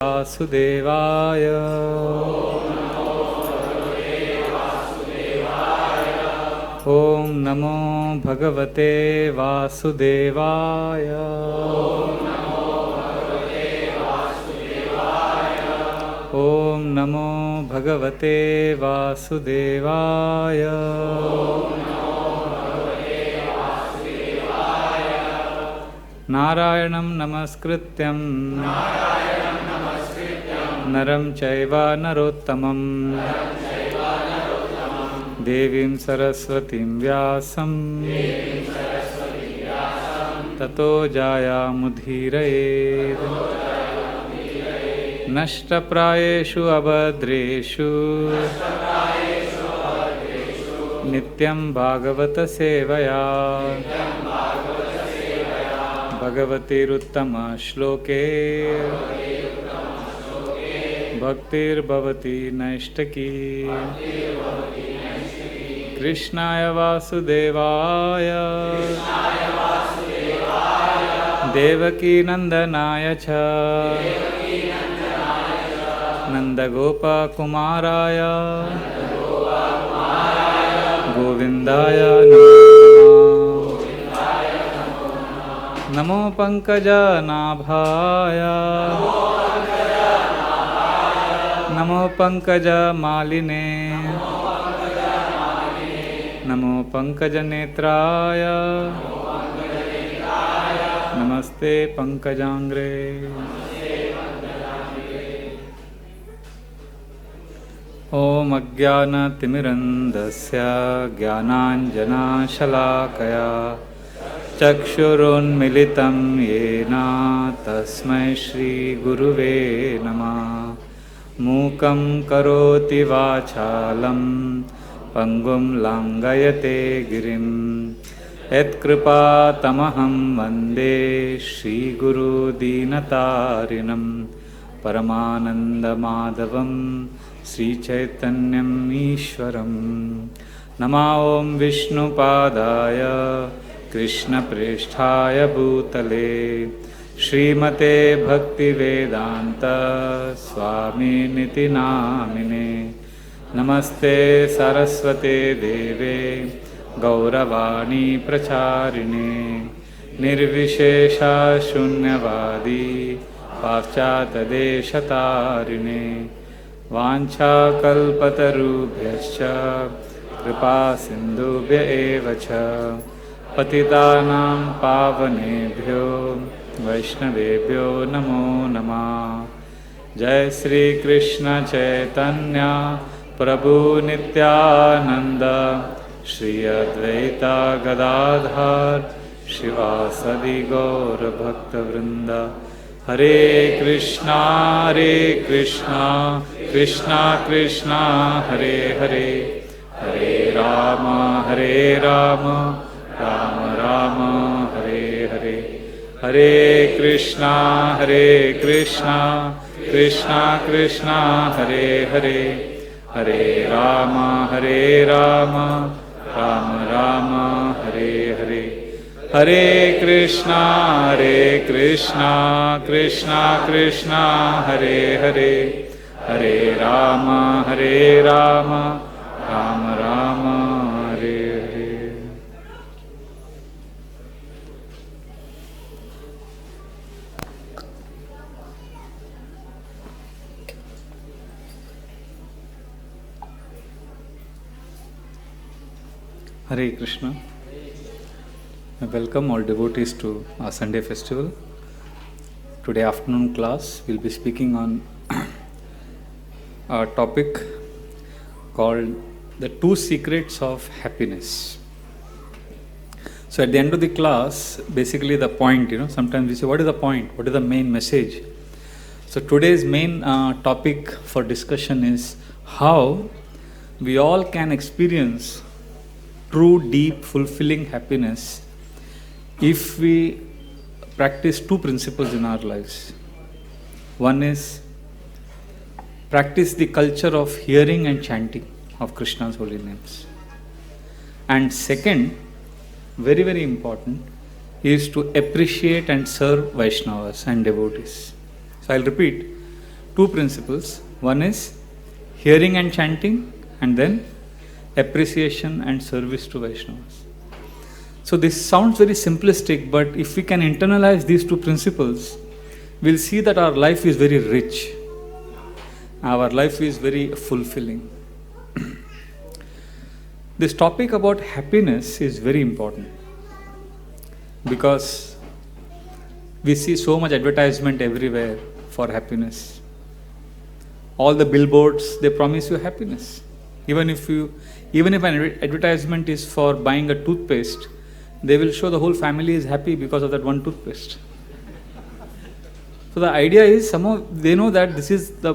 वासुदेवाय ओम नमो भगवते वासुदेवाय ओम नमो भगवते वासुदेवाय नारायणं नमस्कृत्यं नरं चैव नरोत्तमं देवीं सरस्वतीं व्यासं ततो जायामुदीरयेत् नष्टप्रायेषु अभद्रेषु नित्यं भागवत सेवया भगवतीरुत्तम श्लोके भक्तिर्भवति नैष्टकी कृष्णाय वासुदेवाय देवकी नंदनाय च नंदगोपकुमाराय गोविंदाय नमो पंकजनाभाय नमो पंकजमालिने नमो पंकजनेत्राय नमस्ते पंकजांग्रे। ओम अज्ञानतिमिरन्धस्य ज्ञानाञ्जनशलाकया चक्षुरुन्मिलितं येन तस्मै श्रीगुरुवे नमः। मूकं करोति वाचालं पंगुं लङ्घयते गिरिं यत्कृपातमहं वन्दे श्रीगुरुदीनतारिणं परमानन्दमाधवं श्रीचैतन्यम् ईश्वरं। नमो ॐ विष्णुपादाय कृष्णप्रेष्ठाय भूतले श्रीमते भक्तिवेदांत स्वामिनिति नामिने। नमस्ते सरस्वते देवे गौरवाणी प्रचारिणे निर्विशेषा शून्यवादी पाश्चात्यदेशतारिणे वाञ्छाकल्पतरुभ्यश्च कृपा सिन्धुभ्य एव च पतितानां पावनेभ्यो वैष्णवेभ्यो नमो नमः। जय श्री कृष्ण चैतन्य प्रभु नित्यानंद श्री अद्वैता गदाधर शिवासदि गौर भक्तवृंद। हरे कृष्णा कृष्णा कृष्णा हरे हरे हरे राम राम राम हरे हरे। हरे कृष्णा कृष्णा कृष्णा हरे हरे हरे राम राम राम हरे हरे। हरे Krishna Krishna Krishna Hare Hare Hare Ram Ram Ram Hare Hare. Hare Krishna. I welcome all devotees to our Sunday festival. Today afternoon class we'll be speaking on a topic called the 2 secrets of happiness. So at the end of the class, basically the point, sometimes we say, what is the point? What is the main message? So today's main topic for discussion is how we all can experience true, deep, fulfilling happiness if we practice 2 principles in our lives. One is practice the culture of hearing and chanting of Krishna's holy names. And second, very, very important, is to appreciate and serve Vaishnavas and devotees. So I'll repeat, two principles. One is hearing and chanting, and then appreciation and service to Vaishnavas. So this sounds very simplistic, but if we can internalize these two principles, we'll see that our life is very rich. Our life is very fulfilling. This topic about happiness is very important because we see so much advertisement everywhere for happiness. All the billboards, they promise you happiness. Even if an advertisement is for buying a toothpaste, they will show the whole family is happy because of that one toothpaste. So the idea is somehow they know that this is the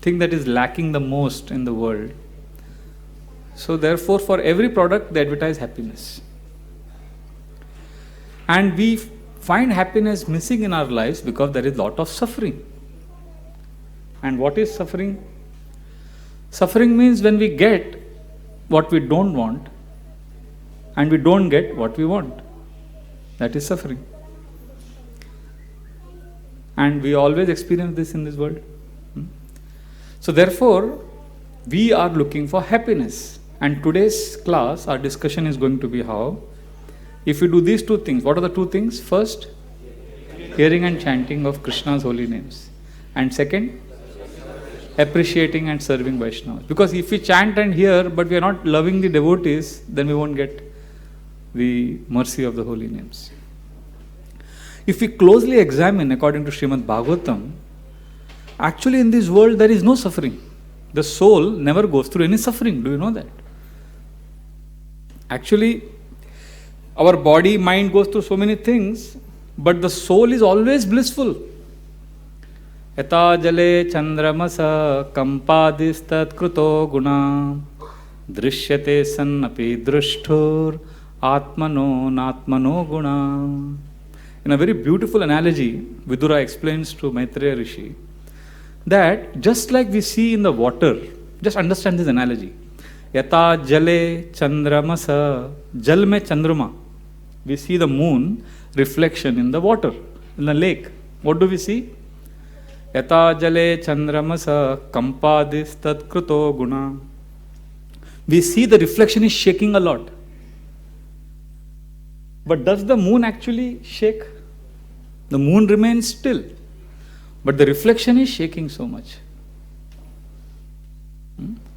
thing that is lacking the most in the world. So therefore, for every product, they advertise happiness. And we find happiness missing in our lives because there is a lot of suffering. And what is suffering? Suffering means when we get what we don't want and we don't get what we want. That is suffering. And we always experience this in this world. So therefore, we are looking for happiness. And today's class, our discussion is going to be how, if we do these two things, what are the two things? First, hearing and chanting of Krishna's holy names. And second, appreciating and serving Vaishnavas. Because if we chant and hear, but we are not loving the devotees, then we won't get the mercy of the holy names. If we closely examine, according to Srimad Bhagavatam, actually in this world there is no suffering. The soul never goes through any suffering. Do you know that? Actually, our body, mind goes through so many things, but the soul is always blissful. Yata jale chandramasa kampadistat kruto guna drishyate sannapi drushtur atmano natmano guna. In a very beautiful analogy, Vidura explains to Maitreya Rishi that just like we see in the water, just understand this analogy. Yata jale chandramasa, jal mein chandrama. We see the moon reflection in the water, in the lake. What do we see? Yata jale chandramasa kampadis tat kruto guna. We see the reflection is shaking a lot. But does the moon actually shake? The moon remains still. But the reflection is shaking so much.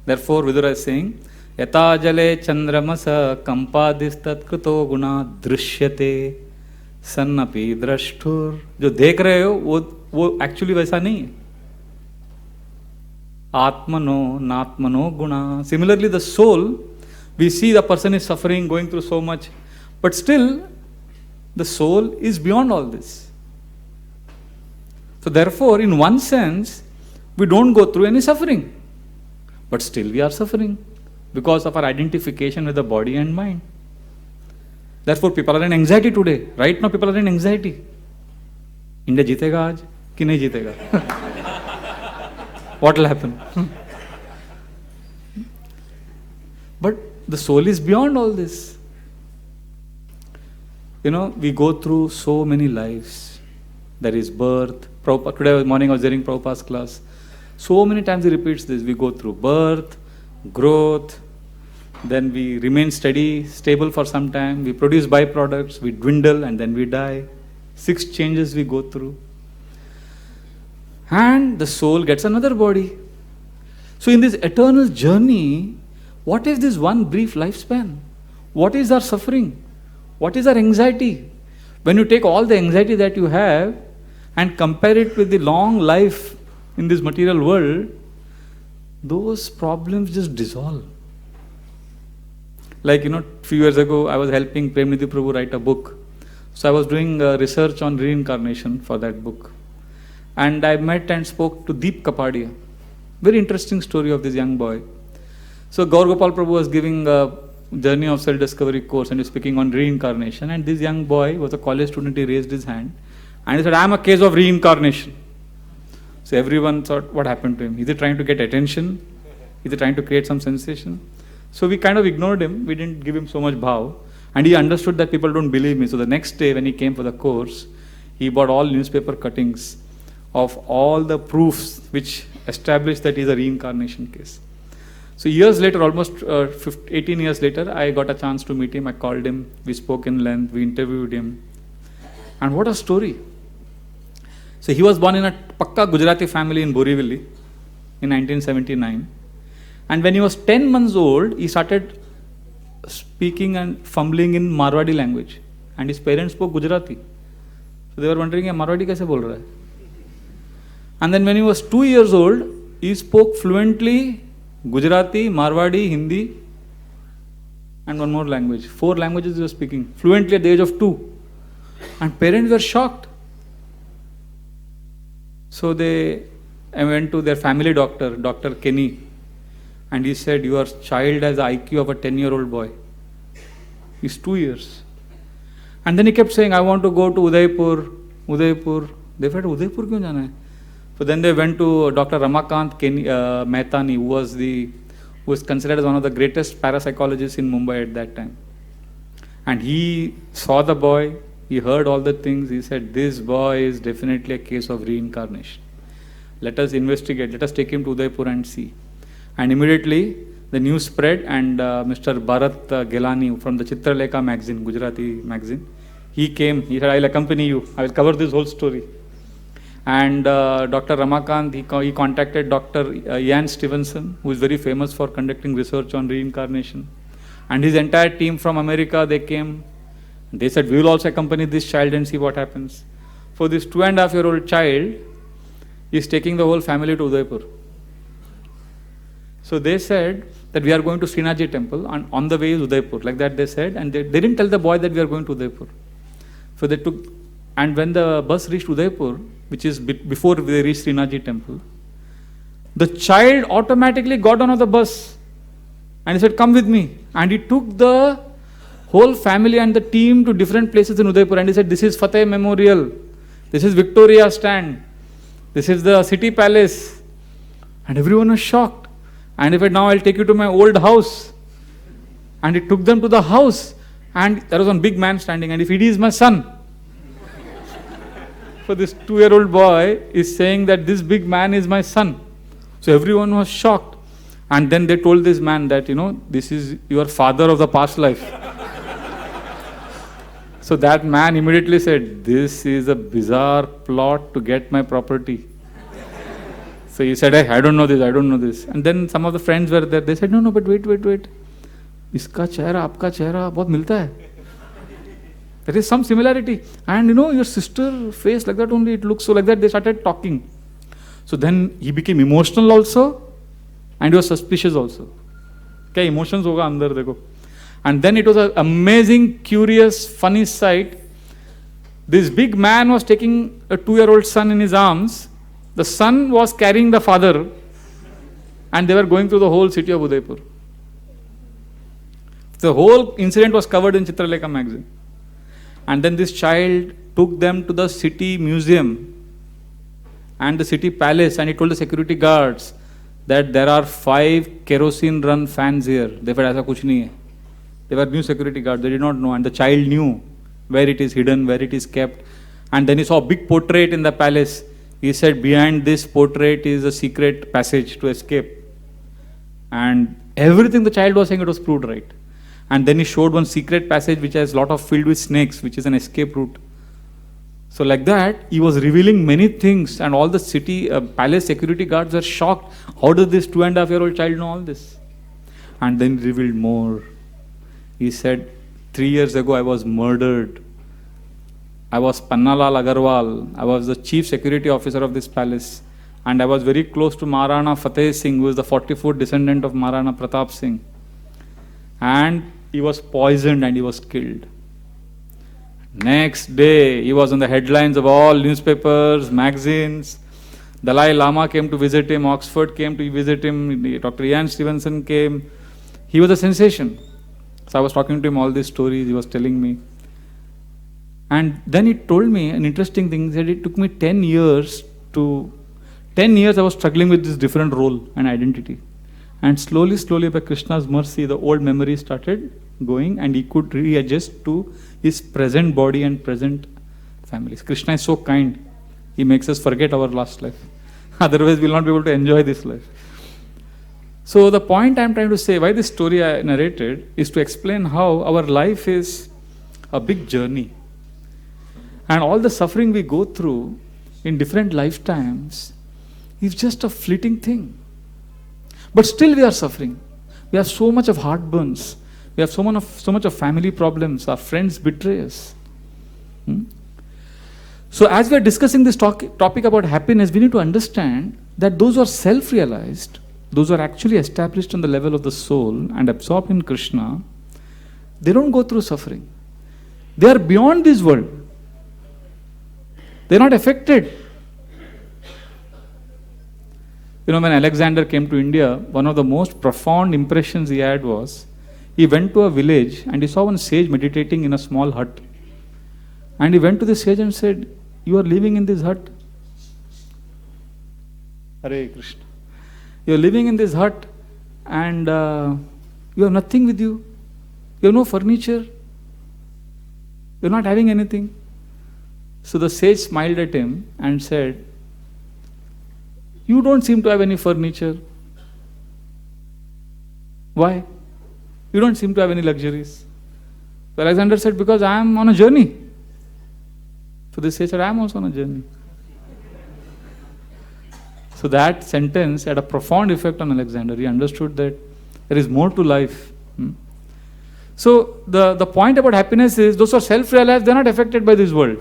Therefore, Vidura is saying, Yata jale chandramasa kampadistat kruto guna drishyate sannapi drashtur. जो देख रहे हो वो actually वैसा नहीं है. Atmano natmano guna. Similarly, the soul, we see the person is suffering, going through so much, but still the soul is beyond all this. So therefore, in one sense, we don't go through any suffering. But still we are suffering because of our identification with the body and mind. Therefore, people are in anxiety today. Right now, people are in anxiety. India जीतेगा आज कि नहीं जीतेगा? What will happen? But the soul is beyond all this. You know, we go through so many lives. There is birth. Today morning I was hearing Prabhupada's class. So many times he repeats this. We go through birth, growth, then we remain steady, stable for some time. We produce byproducts, we dwindle and then we die. 6 changes we go through. And the soul gets another body. So in this eternal journey, what is this one brief lifespan? What is our suffering? What is our anxiety? When you take all the anxiety that you have and compare it with the long life in this material world, those problems just dissolve. Like, a few years ago, I was helping Premnidhi Prabhu write a book. So I was doing research on reincarnation for that book. And I met and spoke to Deep Kapadia. Very interesting story of this young boy. So Gaur Gopal Prabhu was giving a Journey of Self-Discovery course and he was speaking on reincarnation. And this young boy was a college student, he raised his hand. And he said, I am a case of reincarnation. So everyone thought, what happened to him? Is he trying to get attention? Is he trying to create some sensation? So we kind of ignored him. We didn't give him so much bhav. And he understood that people don't believe me. So the next day when he came for the course, he bought all newspaper cuttings of all the proofs which establish that is a reincarnation case. So years later, almost 18 years later, I got a chance to meet him. I called him, we spoke in length, we interviewed him. And what a story. So he was born in a Pakka Gujarati family in Borivali in 1979. And when he was 10 months old, he started speaking and fumbling in Marwadi language. And his parents spoke Gujarati. So they were wondering, Marwadi kaise bol raha hai? And then when he was 2 years old, he spoke fluently Gujarati, Marwadi, Hindi, and one more language. 4 languages he was speaking fluently at the age of 2. And parents were shocked. So I went to their family doctor, Dr. Kenny, and he said, your child has the IQ of a 10-year-old boy. He's 2 years. And then he kept saying, I want to go to Udaipur. They said, Udaipur kyun jana hai? So then they went to Dr. Ramakant Mehtani, who was considered as one of the greatest parapsychologists in Mumbai at that time. And he saw the boy, he heard all the things, he said, this boy is definitely a case of reincarnation. Let us investigate, let us take him to Udaipur and see. And immediately the news spread, and Mr. Bharat Gelani from the Chitralekha magazine, Gujarati magazine, he came, he said, I will accompany you, I will cover this whole story. And Dr. Ramakant, he contacted Dr. Ian Stevenson, who is very famous for conducting research on reincarnation. And his entire team from America, they came. They said, we will also accompany this child and see what happens. For this 2.5-year-old child, he is taking the whole family to Udaipur. So they said that we are going to Srinathji temple, and on the way is Udaipur. Like that they said, and they didn't tell the boy that we are going to Udaipur. So they took, and when the bus reached Udaipur, which is before they reached Srinathji temple, the child automatically got on the bus and he said, come with me. And he took the whole family and the team to different places in Udaipur, and he said, this is Fateh Memorial, this is Victoria Stand, this is the City Palace. And everyone was shocked. And he said, now I'll take you to my old house. And he took them to the house, and there was one big man standing, and if he is my son. So this 2-year-old boy is saying that this big man is my son. So everyone was shocked. And then they told this man that, this is your father of the past life. So that man immediately said, this is a bizarre plot to get my property. So he said, I don't know this. And then some of the friends were there. They said, no, but wait. Iska chehra, aapka chehra, bahut milta hai. There is some similarity. And your sister face like that only, it looks so like that. They started talking. So then he became emotional also, and he was suspicious also. Kya emotions hoga andar dekho. And then it was an amazing, curious, funny sight. This big man was taking a 2-year-old son in his arms. The son was carrying the father, and they were going through the whole city of Udaipur. The whole incident was covered in Chitralekha magazine. And then this child took them to the city museum and the city palace, and he told the security guards that there are 5 kerosene run fans here. They said, aisa kuch nahi hai. They were new security guards, they did not know, and the child knew where it is hidden, where it is kept. And then he saw a big portrait in the palace. He said, behind this portrait is a secret passage to escape. And everything the child was saying, it was proved right. And then he showed one secret passage which has a lot of filled with snakes, which is an escape route. So like that, he was revealing many things, and all the city palace security guards were shocked. How does this 2.5-year-old child know all this? And then he revealed more. He said, 3 years ago I was murdered. I was Pannalal Agarwal. I was the chief security officer of this palace. And I was very close to Maharana Fateh Singh, who is the 44th descendant of Maharana Pratap Singh. And he was poisoned and he was killed. Next day, he was on the headlines of all newspapers, magazines. Dalai Lama came to visit him, Oxford came to visit him, Dr. Ian Stevenson came. He was a sensation. So I was talking to him all these stories, he was telling me. And then he told me an interesting thing. He said it took me 10 years I was struggling with this different role and identity. And slowly by Krishna's mercy, the old memory started going, and he could readjust to his present body and present families. Krishna is so kind. He makes us forget our last life. Otherwise, we'll not be able to enjoy this life. So the point I'm trying to say, why this story I narrated, is to explain how our life is a big journey. And all the suffering we go through in different lifetimes is just a fleeting thing. But still we are suffering. We have so much of heartburns. We have so much of family problems. Our friends betray us. So as we are discussing this topic about happiness, we need to understand that those who are self-realized, those who are actually established on the level of the soul and absorbed in Krishna, they don't go through suffering. They are beyond this world. They are not affected. When Alexander came to India, one of the most profound impressions he had was, he went to a village and he saw one sage meditating in a small hut. And he went to the sage and said, "You are living in this hut. Hare Krishna. You are living in this hut and you have nothing with you. You have no furniture. You are not having anything." So the sage smiled at him and said, "You don't seem to have any furniture. Why? You don't seem to have any luxuries." So Alexander said, "Because I am on a journey." So the sage said, "I am also on a journey." So that sentence had a profound effect on Alexander. He understood that there is more to life. So the point about happiness is, those who are self-realized, they are not affected by this world.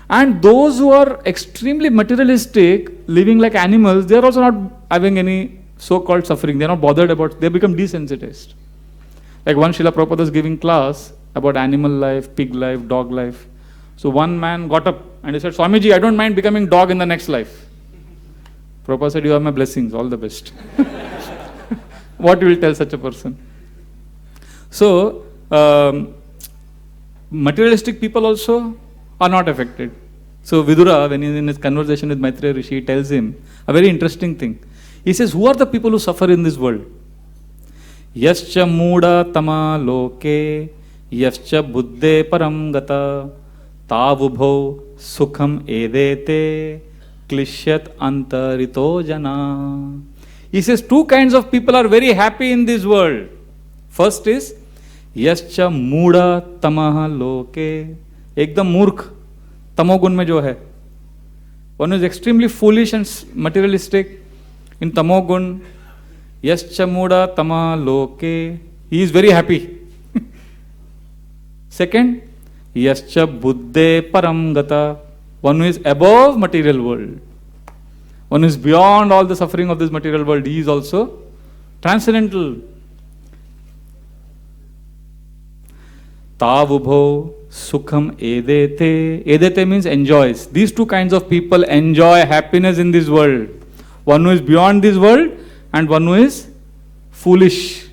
And those who are extremely materialistic, living like animals, they are also not having any so-called suffering. They are not bothered about, they become desensitized. Like one Srila Prabhupada was giving class about animal life, pig life, dog life. So one man got up and he said, "Swamiji, I don't mind becoming dog in the next life." Prabhupada said, "You have my blessings, all the best." What you will tell such a person? So, materialistic people also are not affected. So Vidura, when he is in his conversation with Maitreya Rishi, he tells him a very interesting thing. He says, who are the people who suffer in this world? Yascha mooda tama loke, yascha buddhe param gata, tavubho sukham edete, klishyat antarito jana. He says two kinds of people are very happy in this world. First is यश्च मूढ़ तमः लोके, एकदम मूर्ख तमोगुण में जो है. One is extremely foolish and materialistic in tamogun. यश्च मूढ़ तमः लोके, he is very happy. Second, यश्च बुद्धे परम गता, one who is above material world. One who is beyond all the suffering of this material world. He is also transcendental. Tavubho sukham edete. Edete means enjoys. These two kinds of people enjoy happiness in this world. One who is beyond this world and one who is foolish.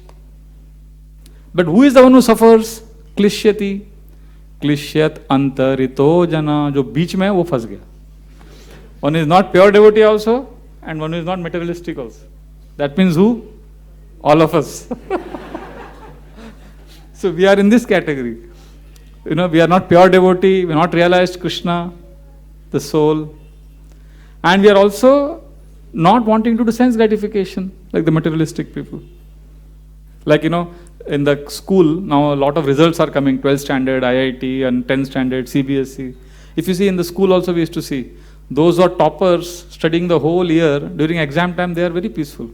But who is the one who suffers? Klishyati. Klishyat antarito jana. जो बीच में है वो फंस गया. One is not pure devotee also and one is not materialistic also. That means who? All of us. So we are in this category. We are not pure devotee, we are not realized Krishna, the soul. And we are also not wanting to do sense gratification like the materialistic people. Like, in the school, now a lot of results are coming, 12th standard, IIT and 10th standard, CBSE. If you see in the school also we used to see, those who are toppers studying the whole year, during exam time they are very peaceful.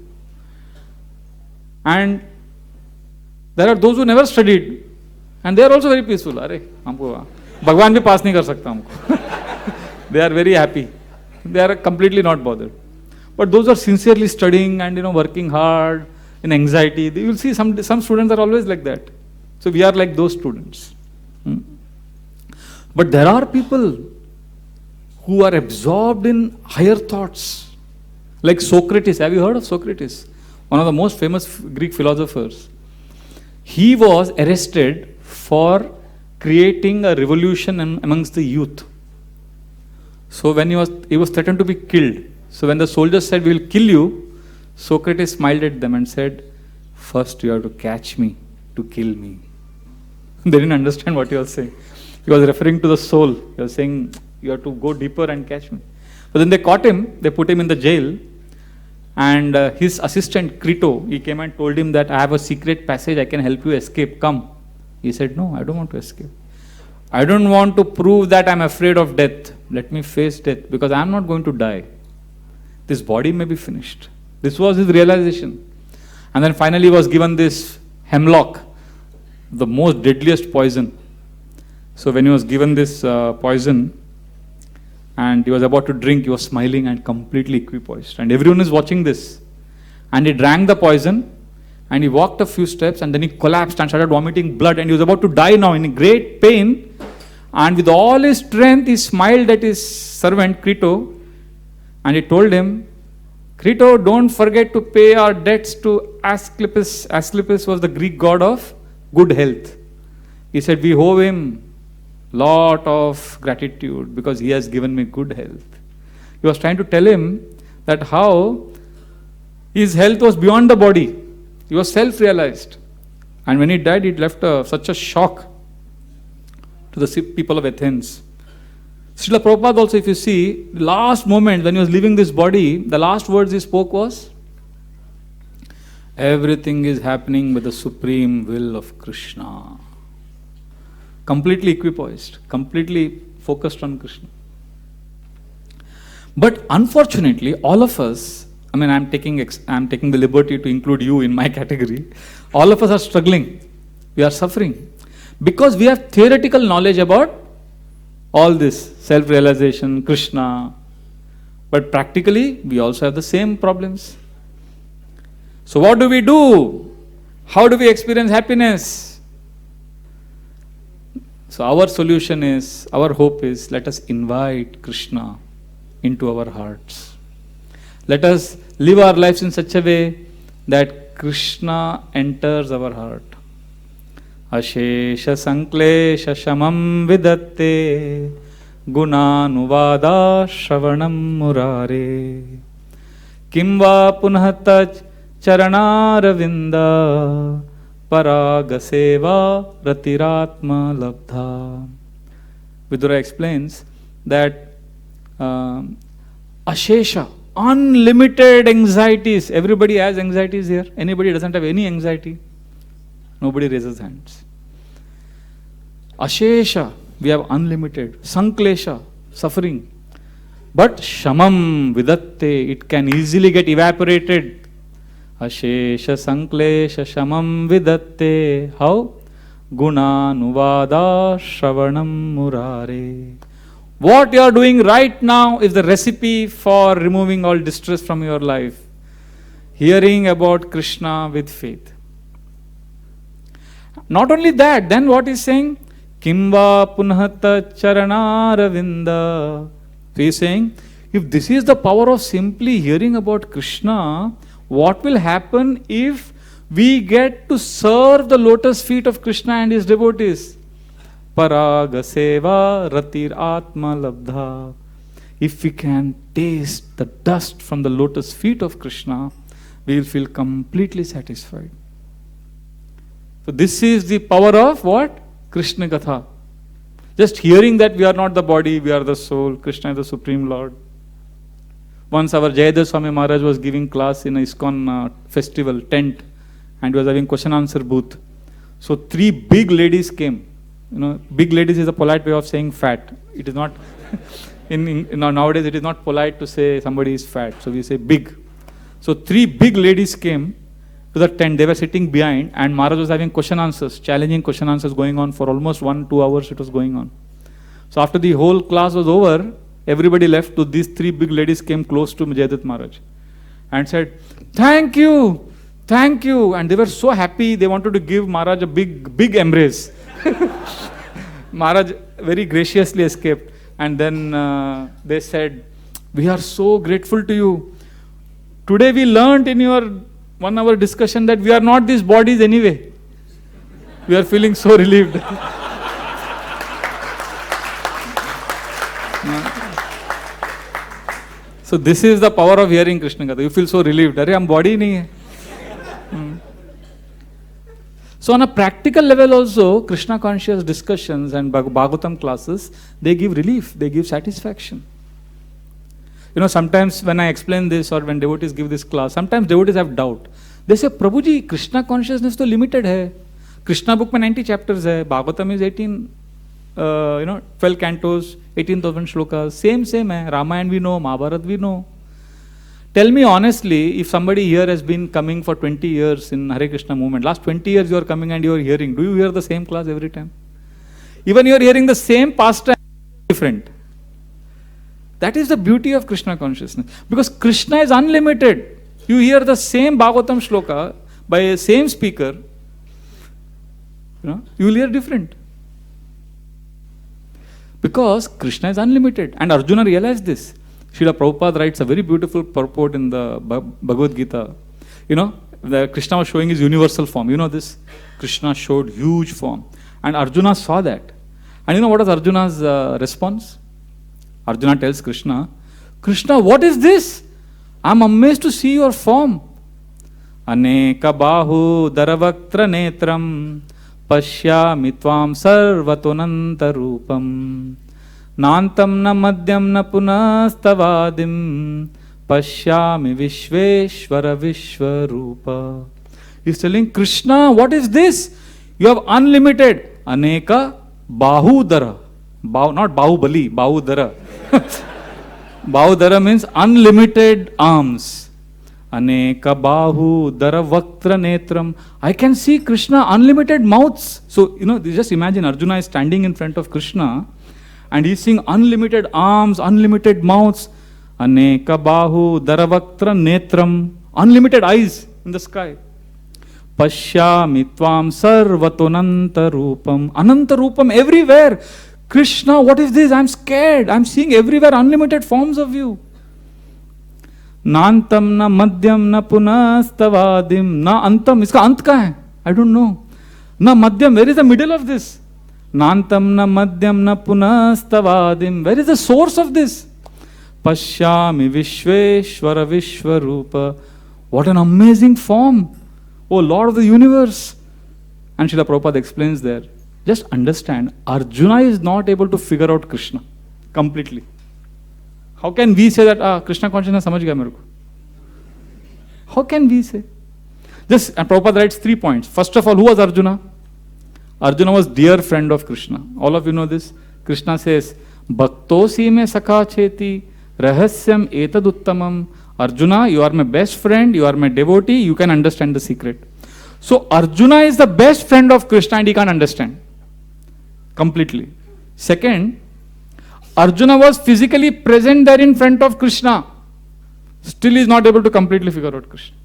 And there are those who never studied and they are also very peaceful. Are हमको भगवान भी पास नहीं कर सकता हमको. They are very happy. They are completely not bothered. But those who are sincerely studying and working hard in anxiety, you will see some students are always like that. So we are like those students. But there are people who are absorbed in higher thoughts, like Socrates. Have you heard of Socrates? One of the most famous Greek philosophers. He was arrested for creating a revolution amongst the youth. So when he was threatened to be killed. So when the soldiers said, "We will kill you," Socrates smiled at them and said, "First you have to catch me to kill me." They didn't understand what he was saying. He was referring to the soul. He was saying, You have to go deeper and catch me. But then they caught him, they put him in the jail, and his assistant Crito, he came and told him that I have a secret passage, I can help you escape, come. He said, no, I don't want to escape. I don't want to prove that I'm afraid of death. Let me face death, because I'm not going to die. This body may be finished. This was his realization. And then finally he was given this hemlock, the most deadliest poison. So when he was given this poison, and he was about to drink, he was smiling and completely equipoised. And everyone is watching this. And he drank the poison, and he walked a few steps, and then he collapsed and started vomiting blood, and he was about to die now in great pain. And with all his strength, he smiled at his servant, Crito, and he told him, Crito, don't forget to pay our debts to Asclepius. Asclepius was the Greek god of good health. He said, we owe him lot of gratitude because he has given me good health. He was trying to tell him that how his health was beyond the body. He was self-realized. And when he died, it left such a shock to the people of Athens. Srila Prabhupada also, if you see, the last moment when he was leaving this body, the last words he spoke was, everything is happening with the supreme will of Krishna. Completely equipoised, completely focused on Krishna. But unfortunately, all of us, I'm taking the liberty to include you in my category. All of us are struggling. We are suffering. Because we have theoretical knowledge about all this, self-realization, Krishna. But practically, we also have the same problems. So what do we do? How do we experience happiness? So our solution is, our hope is, let us invite Krishna into our hearts. Let us live our lives in such a way that Krishna enters our heart. Ashesha sanklesha shamam vidatte gunanuvada shravanam murare kimva punhataj charanaravinda paragaseva ratiratma labdha. Vidura explains that Ashesha, unlimited anxieties. Everybody has anxieties here. Anybody doesn't have any anxiety? Nobody raises hands. Ashesha, we have unlimited. Sanklesha, suffering. But Shamam Vidatte, it can easily get evaporated. Ashesha Sanklesha Shamam Vidatte. How? Guna Nuvada Shravanam Murare. What you are doing right now is the recipe for removing all distress from your life. Hearing about Krishna with faith. Not only that, then what is saying? Kimva punhata charanaravinda. So he is saying, if this is the power of simply hearing about Krishna, what will happen if we get to serve the lotus feet of Krishna and his devotees? Paraga seva ratir atma labdha. If we can taste the dust from the lotus feet of Krishna, we will feel completely satisfied. So this is the power of what? Krishna Gatha. Just hearing that we are not the body, we are the soul, Krishna is the Supreme Lord. Once our Jayadeva Swami Maharaj was giving class in a ISKCON festival tent, and he was having question answer booth. So 3 big ladies came. Big ladies is a polite way of saying fat. It is not, nowadays it is not polite to say somebody is fat. So we say big. So 3 big ladies came to the tent. They were sitting behind, and Maharaj was having question answers, challenging question answers going on for almost 1-2 hours it was going on. So after the whole class was over, everybody left. To these 3 big ladies came close to Jayadeva Maharaj and said, thank you. And they were so happy, they wanted to give Maharaj a big embrace. Maharaj very graciously escaped. And then they said, we are so grateful to you. Today we learnt in your 1 hour discussion that we are not these bodies anyway. We are feeling so relieved. So this is the power of hearing Krishna Katha. You feel so relieved. Arey, hum body nahi hai. So on a practical level also, Krishna conscious discussions and Bhagavatam classes, they give relief, they give satisfaction. Sometimes when I explain this or when devotees give this class, sometimes devotees have doubt. They say, Prabhuji, Krishna consciousness तो limited है. Krishna book में 90 chapters है. Bhagavatam is 12 cantos, 18,000 shlokas. Same है. Ramayana we know, Mahabharata we know. Tell me honestly, if somebody here has been coming for 20 years in Hare Krishna movement, last 20 years you are coming and you are hearing, do you hear the same class every time? Even you are hearing the same pastime, different. That is the beauty of Krishna consciousness. Because Krishna is unlimited. You hear the same Bhagavatam shloka by a same speaker, you will hear different. Because Krishna is unlimited. And Arjuna realized this. Srila Prabhupada writes a very beautiful purport in the Bhagavad Gita. The Krishna was showing his universal form. This? Krishna showed huge form. And Arjuna saw that. And what was Arjuna's response? Arjuna tells Krishna, Krishna, what is this? I am amazed to see your form. Aneka bahu daravaktra netram pashyami tvam sarvatonanta rupam nantam na madhyam na punastavadim pashyami vishveshvara vishvarupa. He is telling Krishna, what is this? You have unlimited. Aneka bahudara. Not bahubali, bahudara. Bahudara means unlimited arms. Aneka bahu daravaktra netram. I can see Krishna unlimited mouths. So, just imagine Arjuna is standing in front of Krishna and he is seeing unlimited arms, unlimited mouths. Aneka bahu daravaktra netram. Unlimited eyes in the sky. Pashyami tvam sarvatonanta rupam. Ananta rupam everywhere. Krishna, what is this? I am scared. I am seeing everywhere unlimited forms of you. Nantam na madhyam na punastavadim na antam. Iska ant ka hai? I don't know. Na madhyam, where is the middle of this? Nantam na madhyam na punastavadim. Where is the source of this? Pashyami vishveshvara vishvarupa. What an amazing form. Oh Lord of the universe. And Srila Prabhupada explains there. Just understand, Arjuna is not able to figure out Krishna completely. How can we say that Krishna consciousness samajh gaya mere ko? How can we say? And Prabhupada writes 3 points. First of all, who was Arjuna? Arjuna was dear friend of Krishna. All of you know this. Krishna says, Bhaktosi me sakha cheti rahasyam etad uttamam. Arjuna, you are my best friend, you are my devotee, you can understand the secret. So Arjuna is the best friend of Krishna and he can't understand completely. Second, Arjuna was physically present there in front of Krishna. Still is not able to completely figure out Krishna.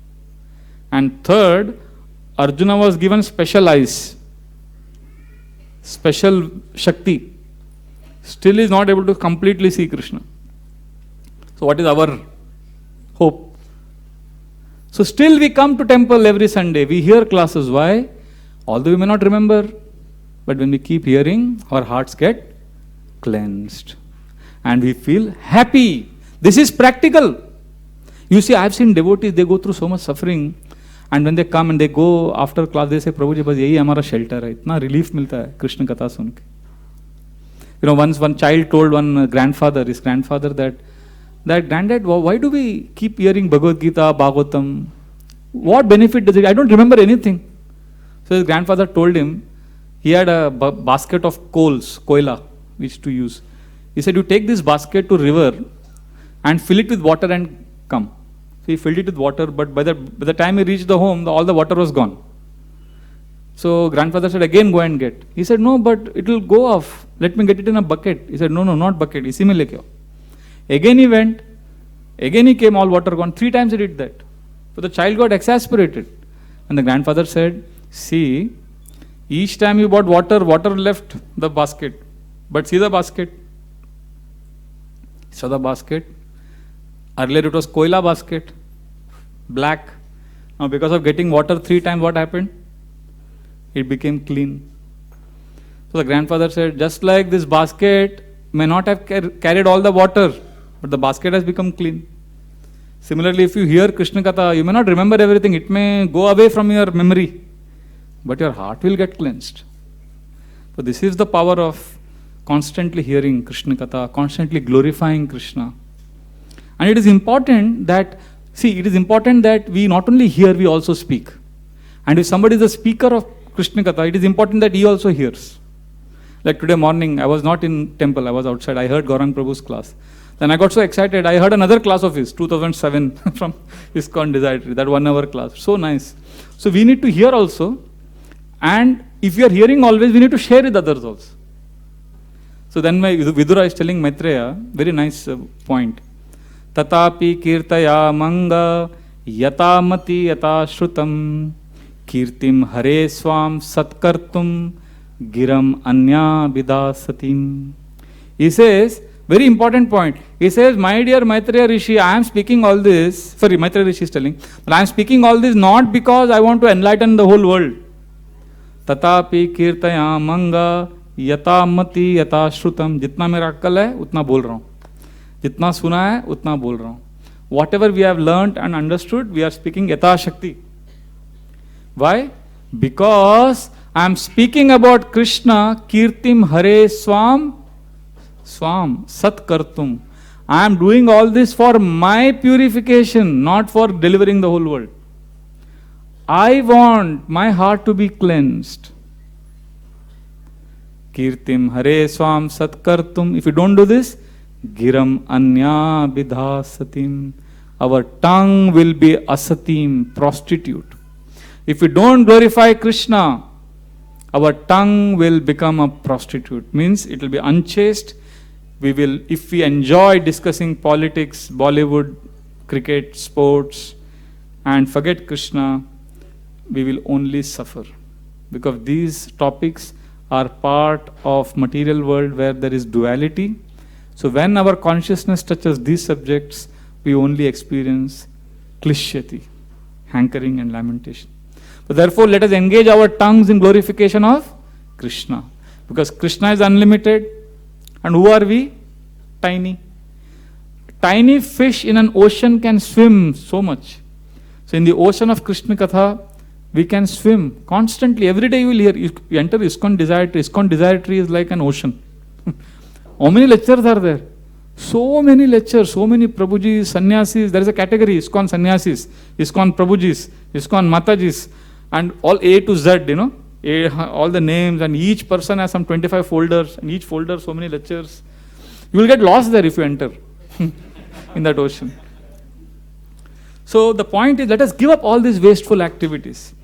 And third, Arjuna was given special eyes, special Shakti. Still is not able to completely see Krishna. So what is our hope? So still we come to temple every Sunday. We hear classes. Why? Although we may not remember, but when we keep hearing, our hearts get cleansed. And we feel happy. This is practical. You see, I have seen devotees, they go through so much suffering. And when they come and they go after class, they say, Prabhuji, bas yahi hamara shelter hai. Itna relief milta hai, Krishna Katha sun ke. Once one child told one grandfather, his grandfather, that granddad, why do we keep hearing Bhagavad Gita, Bhagavatam? What benefit does it? I don't remember anything. So his grandfather told him, he had a basket of coals, koila, which to use. He said, you take this basket to river and fill it with water and come. So he filled it with water, but by the time he reached the home, all the water was gone. So grandfather said, again go and get. He said, no, but it will go off. Let me get it in a bucket. He said, no, not bucket. Isi mein leke aao. Again he went. Again he came, all water gone. 3 times he did that. So the child got exasperated. And the grandfather said, see, each time you bought water, water left the basket. But see the basket. Saw the basket. Earlier it was koila basket, black. Now because of getting water 3 times, what happened? It became clean. So the grandfather said, just like this basket may not have carried all the water, but the basket has become clean. Similarly, if you hear Krishna Katha, you may not remember everything. It may go away from your memory. but your heart will get cleansed. So this is the power of constantly hearing Krishna Katha, constantly glorifying Krishna. And it is important that, we not only hear, we also speak. And if somebody is a speaker of Krishna Katha, it is important that he also hears. Like today morning, I was not in temple, I was outside. I heard Gaurang Prabhu's class. Then I got so excited, I heard another class of his, 2007, from ISKCON Chowpatty, that 1 hour class. So nice. So we need to hear also. And if we are hearing always, we need to share with others also. So then my Vidura is telling Maitreya, very nice point. Tatapi kirtaya manga yatamati yata shrutam kirtim hare swam satkartum giram anya vidasatim. He says, very important point. He says, my dear Maitreya Rishi, I am speaking all this. Sorry, Maitreya Rishi is telling, but I am speaking all this not because I want to enlighten the whole world. Tatapi kirtaya manga yatamati yata shrutam. Jitna mera अक्कल है उतना बोल रहा हूँ, जितना सुना है उतना बोल रहा हूँ. Whatever we have learnt and understood, we are speaking yata shakti. Why? Because I am speaking about Krishna, kirtim hare swam sat kartum. I am doing all this for my purification, not for delivering the whole world. I want my heart to be cleansed. Kirtim hare swam sat kartum. If you don't do this, giram anya vidhasatim. Our tongue will be asatim, prostitute. If we don't glorify Krishna, our tongue will become a prostitute. Means it will be unchaste. If we enjoy discussing politics, Bollywood, cricket, sports, and forget Krishna, we will only suffer. Because these topics are part of material world where there is duality. So when our consciousness touches these subjects, we only experience klishyati, hankering and lamentation. But therefore, let us engage our tongues in glorification of Krishna. Because Krishna is unlimited. And who are we? Tiny. Tiny fish in an ocean can swim so much. So in the ocean of Krishna Katha, we can swim constantly. Every day you will hear, you enter ISKCON Desire Tree. ISKCON Desire Tree is like an ocean. How many lectures are there? So many lectures, so many Prabhujis, Sannyasis. There is a category, ISKCON Sannyasis, ISKCON Prabhujis, ISKCON Matajis, and all A to Z, all the names, and each person has some 25 folders, and each folder so many lectures. You will get lost there if you enter in that ocean. So the point is, let us give up all these wasteful activities.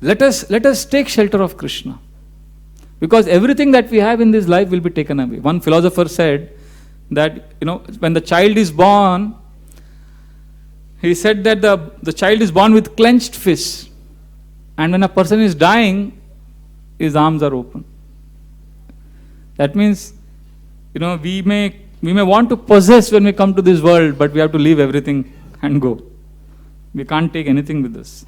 Let us take shelter of Krishna. Because everything that we have in this life will be taken away. One philosopher said that, when the child is born, he said that the child is born with clenched fists. And when a person is dying, his arms are open. That means, we may want to possess when we come to this world, but we have to leave everything and go. We can't take anything with us.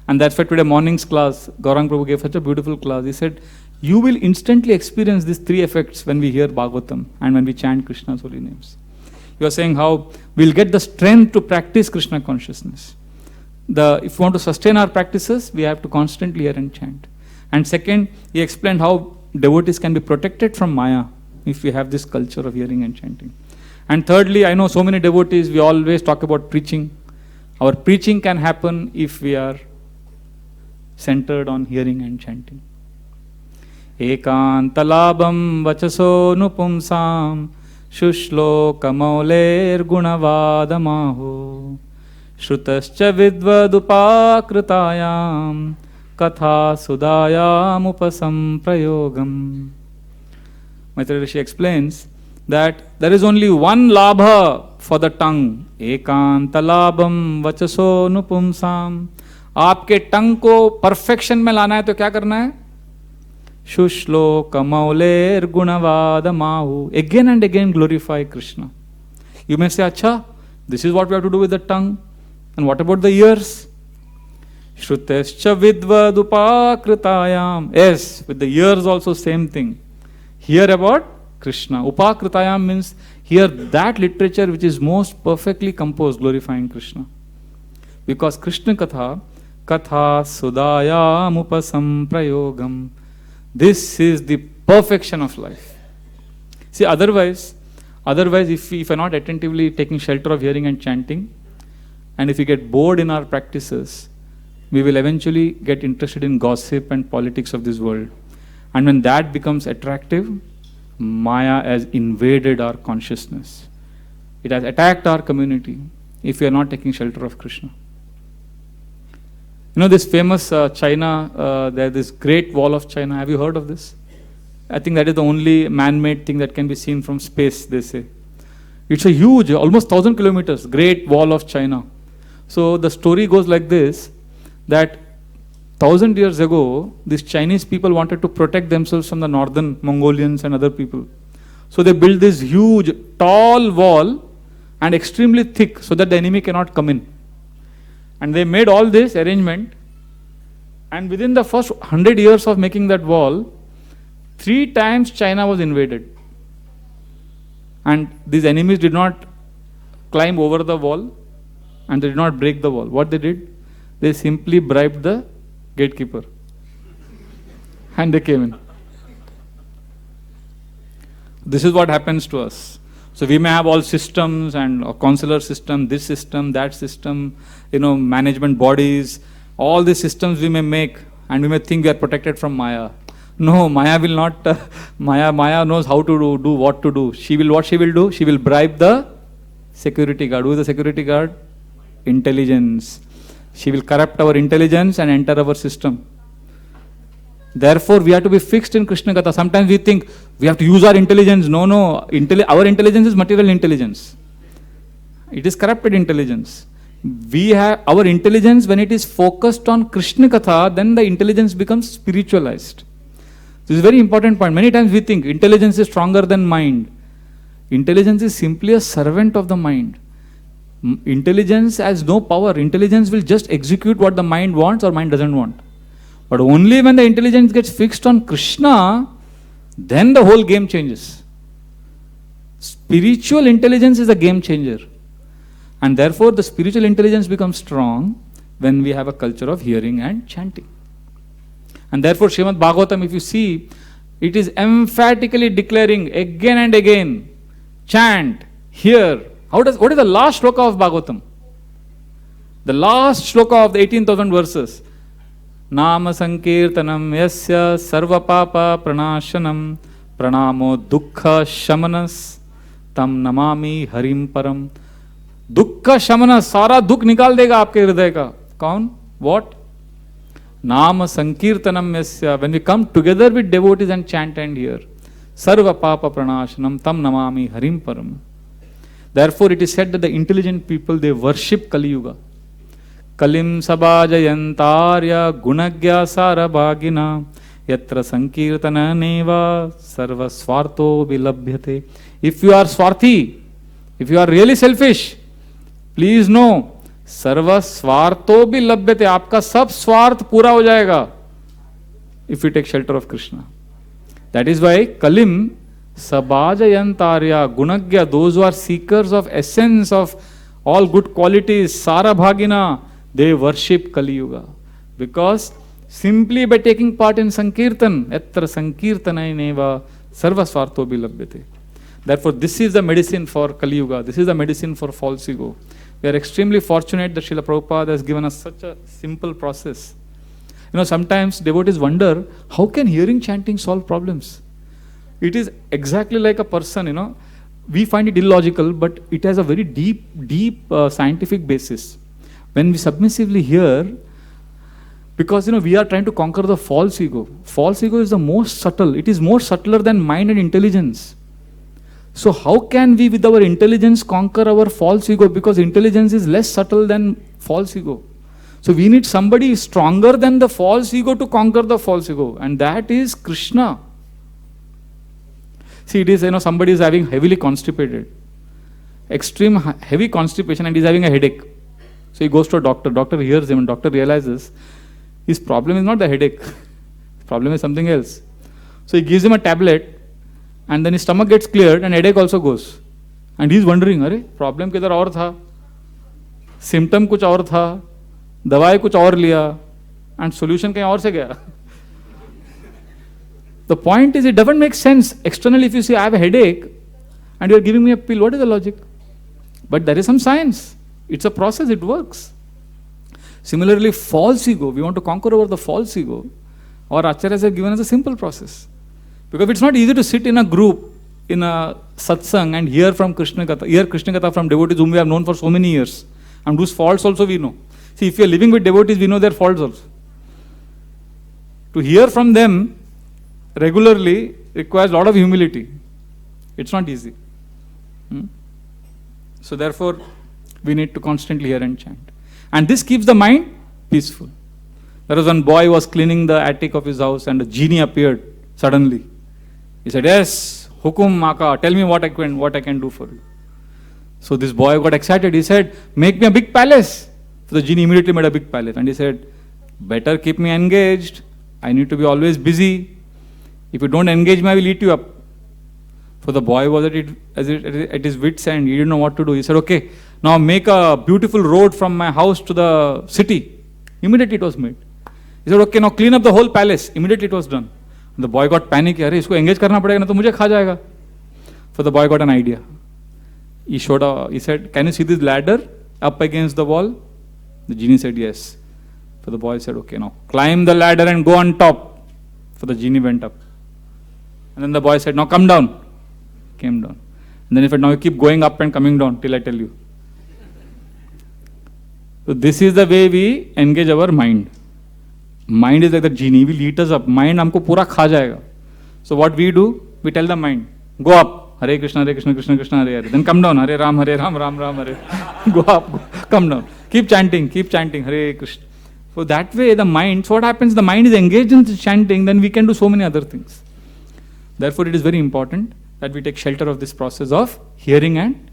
And that's why today morning's class, Gaurang Prabhu gave such a beautiful class. He said, you will instantly experience these three effects when we hear Bhagavatam and when we chant Krishna's holy names. You are saying how we'll get the strength to practice Krishna consciousness. If we want to sustain our practices, we have to constantly hear and chant. And second, he explained how devotees can be protected from Maya if we have this culture of hearing and chanting. And thirdly, I know so many devotees, we always talk about preaching. Our preaching can happen if we are centered on hearing and chanting. Ekantalabam vachaso nupumsam shushlo kamauler gunavadamaho shrutascha vidvadupakritayam katha sudayam upasam prayogam. Maitreya Rishi explains that there is only one labha for the tongue. Ekantalabam vachaso nupumsam. आपके टंग को perfection में लाना है तो क्या करना है? शुश्लोक मौलेर गुणवाद माहु. Again and again glorify Krishna. You may say, Acha, this is what we have to do with the tongue. And what about the ears? Shrutescha vidvadupakritayam. Yes, with the ears also same thing. Hear about Krishna. Upakritayam means hear that literature which is most perfectly composed glorifying Krishna. Because Krishna Katha Katha Sudayam Upasamprayogam. This is the perfection of life. See, otherwise, if we are not attentively taking shelter of hearing and chanting, and if we get bored in our practices, we will eventually get interested in gossip and politics of this world. And when that becomes attractive, Maya has invaded our consciousness. It has attacked our community if we are not taking shelter of Krishna. You know this famous China, there's this Great Wall of China. Have you heard of this? I think that is the only man-made thing that can be seen from space, they say. It's a huge, almost 1,000 kilometers, Great Wall of China. So the story goes like this, that 1,000 years ago, these Chinese people wanted to protect themselves from the northern Mongolians and other people. So they built this huge, tall wall and extremely thick so that the enemy cannot come in. And they made all this arrangement, and within the first 100 years of making that wall, 3 times China was invaded. And these enemies did not climb over the wall and they did not break the wall. What they did? They simply bribed the gatekeeper and they came in. This is what happens to us. So we may have all systems and a consular system, this system, that system, management bodies, all these systems we may make, and we may think we are protected from Maya. No, Maya will not. Maya knows how to do what to do. What she will do? She will bribe the security guard. Who is the security guard? Intelligence. She will corrupt our intelligence and enter our system. Therefore, we have to be fixed in Krishna Katha. Sometimes we think we have to use our intelligence. No. Our intelligence is material intelligence. It is corrupted intelligence. We have our intelligence when it is focused on Krishna Katha, then the intelligence becomes spiritualized. This is a very important point. Many times we think intelligence is stronger than mind. Intelligence is simply a servant of the mind. Intelligence has no power. Intelligence will just execute what the mind wants or mind doesn't want. But only when the intelligence gets fixed on Krishna, then the whole game changes. Spiritual intelligence is a game changer. And therefore the spiritual intelligence becomes strong when we have a culture of hearing and chanting. And therefore Srimad Bhagavatam, if you see, it is emphatically declaring again and again, chant, hear. What is the last shloka of Bhagavatam? The last shloka of the 18,000 verses. Nama sankirtanam yasya sarva papa pranashanam pranamo dukkha shamanas tam namami harim param. Dukkha shamanas, सारा दुख निकाल देगा आपके हृदय का. कौन? What? Nama sankirtanam yasya. When we come together with devotees and chant and hear, sarva papa pranashanam tam namami harim param. Therefore it is said that the intelligent people, they worship Kali Yuga. Kalim sabajayantarya gunagya sarabhagina yatra sankirtana neva sarva swarto vilabhyate. If you are swarthi, if you are really selfish, please know, सर्व स्वार्थो भी लभ्यते, आपका सब स्वार्थ पूरा हो जाएगा if you take shelter of Krishna. That is why Kalim Sabajayantarya Gunagya, those who are seekers of essence of all good qualities, Sarabhagina, they worship Kali Yuga. Because simply by taking part in Sankirtan, Yatra Sankirtanai Neva Sarva Swartho bhi labhyate. Therefore, this is the medicine for Kali Yuga. This is the medicine for false ego. We are extremely fortunate that Srila Prabhupada has given us such a simple process. Sometimes devotees wonder, how can hearing chanting solve problems? It is exactly like a person, we find it illogical, but it has a very deep scientific basis. When we submissively hear, because we are trying to conquer the false ego. False ego is the most subtle. It is more subtler than mind and intelligence. So how can we with our intelligence conquer our false ego? Because intelligence is less subtle than false ego. So we need somebody stronger than the false ego to conquer the false ego. And that is Krishna. See, it is, somebody is having heavily constipated. Extreme heavy constipation and he is having a headache. So he goes to a doctor. Doctor hears him and doctor realizes his problem is not the headache. His problem is something else. So he gives him a tablet. And then his stomach gets cleared and headache also goes. And he is wondering, अरे problem किधर और था, symptom कुछ और था, दवाई कुछ और लिया, and solution कहीं और से गया. The point is, it doesn't make sense. Externally, if you say, I have a headache, and you're giving me a pill, what is the logic? But there is some science. It's a process, it works. Similarly, false ego, we want to conquer over the false ego. Our acharyas have given us a simple process. Because it's not easy to sit in a group, in a satsang, and hear from Krishna Katha from devotees whom we have known for so many years. And whose faults also we know. See, if we are living with devotees, we know their faults also. To hear from them regularly requires a lot of humility. It's not easy. So therefore, we need to constantly hear and chant. And this keeps the mind peaceful. There was one boy who was cleaning the attic of his house and a genie appeared suddenly. He said, yes, Hukum Maka, tell me what I can do for you. So this boy got excited. He said, make me a big palace. So the genie immediately made a big palace. And he said, better keep me engaged. I need to be always busy. If you don't engage me, I will eat you up. So the boy was at his wit's end. He didn't know what to do. He said, okay, now make a beautiful road from my house to the city. Immediately it was made. He said, okay, now clean up the whole palace. Immediately it was done. And the boy got panic. Arey, isko engage karna padega na to mujhe kha jayega. So the boy got an idea. He said, can you see this ladder up against the wall? The genie said, yes. So the boy said, okay, now climb the ladder and go on top. So the genie went up. And then the boy said, now come down. Came down. And then he said, now you keep going up and coming down till I tell you. So this is the way we engage our mind. Mind is like the genie, will eat us up. Mind हमको पूरा खा जाएगा. So what we do? We tell the mind, go up, Hare Krishna, Krishna Krishna, Hare Hare. Then come down, Hare Ram, Ram Ram, Hare. Go up, come down. Keep chanting, Hare Krishna. So that way the mind, so what happens? The mind is engaged in chanting, then we can do so many other things. Therefore it is very important that we take shelter of this process of hearing and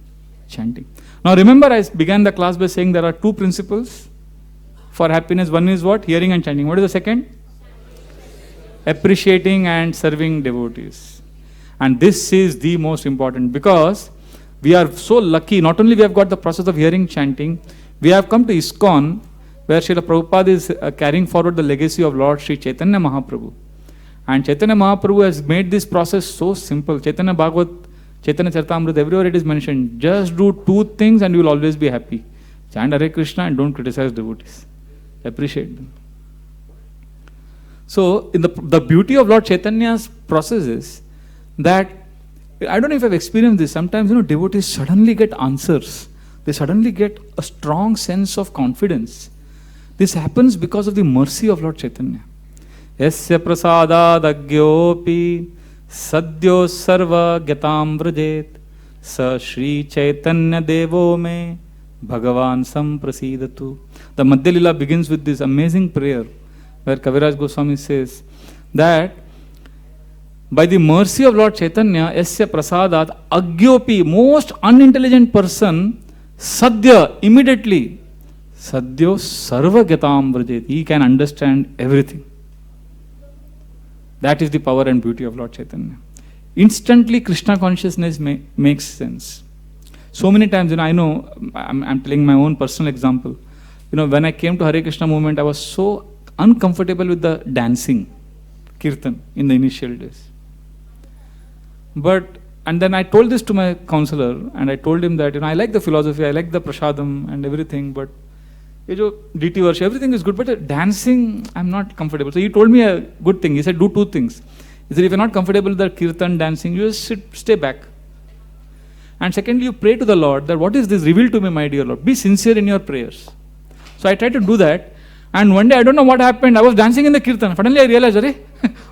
chanting. Now remember, I began the class by saying there are two principles for happiness. One is what? Hearing and chanting. What is the second? Appreciating and serving devotees. And this is the most important, because we are so lucky. Not only we have got the process of hearing, chanting, we have come to ISKCON, where Srila Prabhupada is carrying forward the legacy of Lord Sri Chaitanya Mahaprabhu. And Chaitanya Mahaprabhu has made this process so simple. Chaitanya Bhagavat, Chaitanya Charitamrita, everywhere it is mentioned. Just do two things and you will always be happy. Chant Hare Krishna and don't criticize devotees. Appreciate them. So, in the beauty of Lord Chaitanya's process is that, I don't know if I've experienced this, sometimes devotees suddenly get answers. They suddenly get a strong sense of confidence. This happens because of the mercy of Lord Chaitanya. Yasya prasadadagyopi sadyo sarva gyatam vrajet sa Shri Chaitanya Devo me Bhagavan samprasidatu. The Madhya Lila begins with this amazing prayer where Kaviraj Goswami says that by the mercy of Lord Chaitanya, Yasya prasadat agyopi, most unintelligent person, sadhya, immediately, sadhyo sarva gyatam vrajet, he can understand everything. That is the power and beauty of Lord Chaitanya. Instantly Krishna consciousness makes sense. So many times, I know, I'm telling my own personal example. When I came to Hare Krishna movement, I was so uncomfortable with the dancing, kirtan, in the initial days. And then I told this to my counselor, and I told him that, I like the philosophy, I like the prasadam and everything, but DT worship, everything is good, but dancing, I'm not comfortable. So he told me a good thing. He said, do two things. He said, if you're not comfortable with the kirtan, dancing, you just stay back. And secondly, you pray to the Lord that, what is this? Reveal to me, my dear Lord. Be sincere in your prayers. So I tried to do that. And one day, I don't know what happened. I was dancing in the kirtan. Suddenly I realized,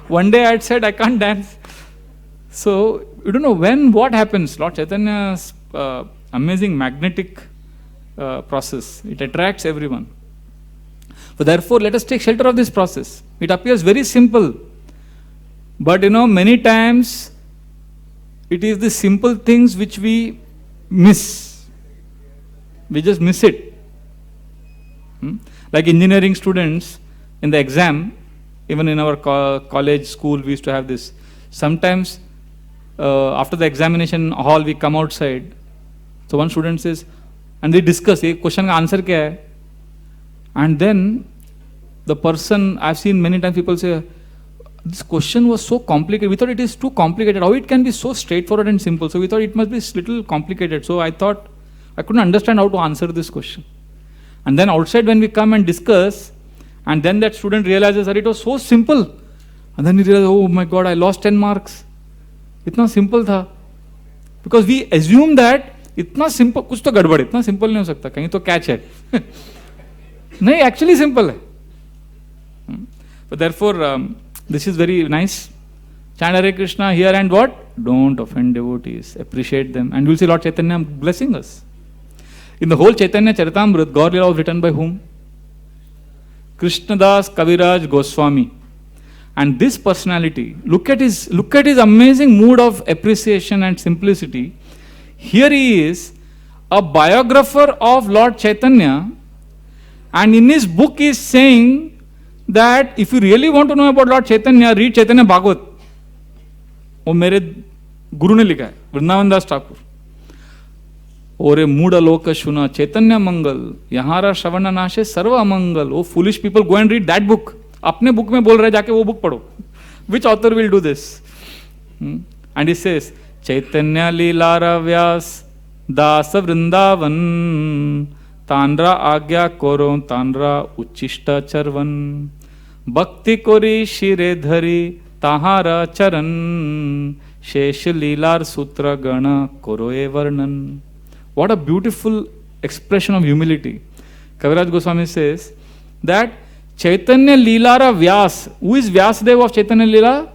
one day I had said, I can't dance. So, you don't know what happens. Lord Chaitanya's amazing magnetic process. It attracts everyone. So therefore, let us take shelter of this process. It appears very simple. But many times, it is the simple things which we miss. We just miss it. Like engineering students, in the exam, even in our college, school, we used to have this. Sometimes, after the examination hall, we come outside. So one student says, and they discuss, question ka answer kya hai? And then the person, I've seen many times people say, this question was so complicated. We thought it is too complicated. How it can be so straightforward and simple? So we thought it must be a little complicated. So I thought, I couldn't understand how to answer this question. And then outside when we come and discuss, and then that student realizes that it was so simple. And then he realizes, oh my God, I lost 10 marks. Itna simple tha. Because we assume that itna simple, kuch to gadbad, itna simple nahi ho sakta, kahin to catch hai. Nahi, actually simple hai. But therefore, this is very nice. Chant Hare Krishna here and what? Don't offend devotees. Appreciate them. And you'll see Lord Chaitanya blessing us. In the whole Chaitanya Charitamrita, Gaur Leela was written by whom? Krishnadas Kaviraj Goswami. And this personality, look at his amazing mood of appreciation and simplicity. Here he is, a biographer of Lord Chaitanya, and in his book he is saying that if you really want to know about Lord Chaitanya, read Chaitanya Bhagavat. वो मेरे गुरु ने लिखा है, वृंदावन दास ठाकुर. ओरे mood लोक शुना चैतन्य मंगल, यहारा श्रवण नाशे सर्व अमंगल. Oh foolish people, go and read that book. अपने बुक में बोल रहे जाके वो बुक पढ़ो. Which author will do this? And he says Chaitanya lila Vyasa Das Vrindavan, तांड्रा आज्ञा कोरो तांड्रा उच्चिष्ट चरवन, भक्ति कोरी शिरे धरी ताहारा चरण, शेष लीलार सूत्र गण कोरोए वर्णन. What a beautiful expression of humility. Kaviraj Goswami says that Chaitanya Leela Vyas. Who is Vyasdev of Chaitanya Leela?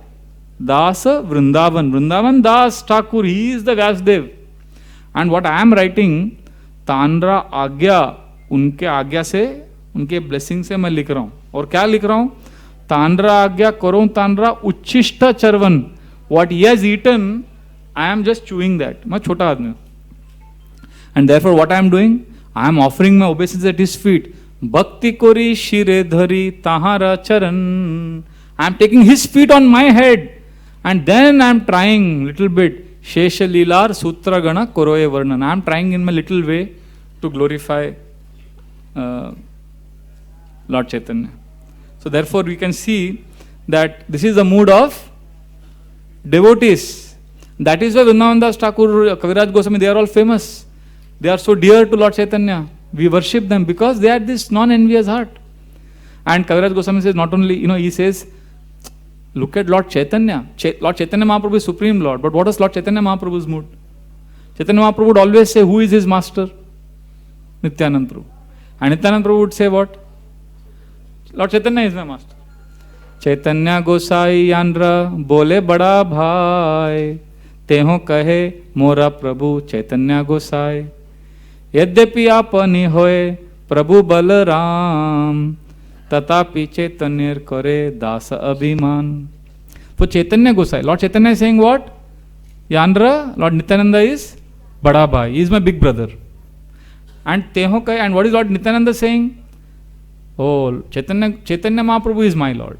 Dasa Vrindavan. Vrindavan Das Thakur. He is the Vyasdev. And what I am writing, Tandra Agya. उनके आज्ञा से, उनके blessing से मैं लिख रहा हूँ. और क्या लिख रहा हूँ? तांड्रा आज्ञा करो तांड्रा उच्छिष्ट चरवन. What he has eaten, I am just chewing that. मैं छोटा आदमी हूँ. And therefore what I am doing? I am offering my obeisance at his feet. Bhakti kori shire dhari tahara charan. I am taking his feet on my head. And then I am trying little bit. Shesha lilar sutra gana koroye varnan. I am trying in my little way to glorify Lord Chaitanya. So therefore we can see that this is the mood of devotees. That is why Vrindavan Das Thakur, Kaviraj Goswami, they are all famous. They are so dear to Lord Chaitanya. We worship them because they had this non-envious heart. And Kaviraj Goswami says not only, he says, look at Lord Chaitanya. Lord Chaitanya Mahaprabhu is Supreme Lord. But what is Lord Chaitanya Mahaprabhu's mood? Chaitanya Mahaprabhu would always say, who is his master? Nityanand Prabhu. And Nityanand Prabhu would say what? Lord Chaitanya is my master. Chaitanya Gosai Yandra Bole Bada Bhai Teho Kahe Mora Prabhu Chaitanya Gosai यद्यपि आपनी होए प्रभु बलराम, तथापि चैतन्य करे दास अभिमान. For Chaitanya Gosai, Lord Chaitanya is saying what? Yandra, Lord Nityananda is Bada Bhai, he is my big brother. And Teho Kai, and what is Lord Nityananda saying? Oh, Chaitanya Mahaprabhu is my Lord.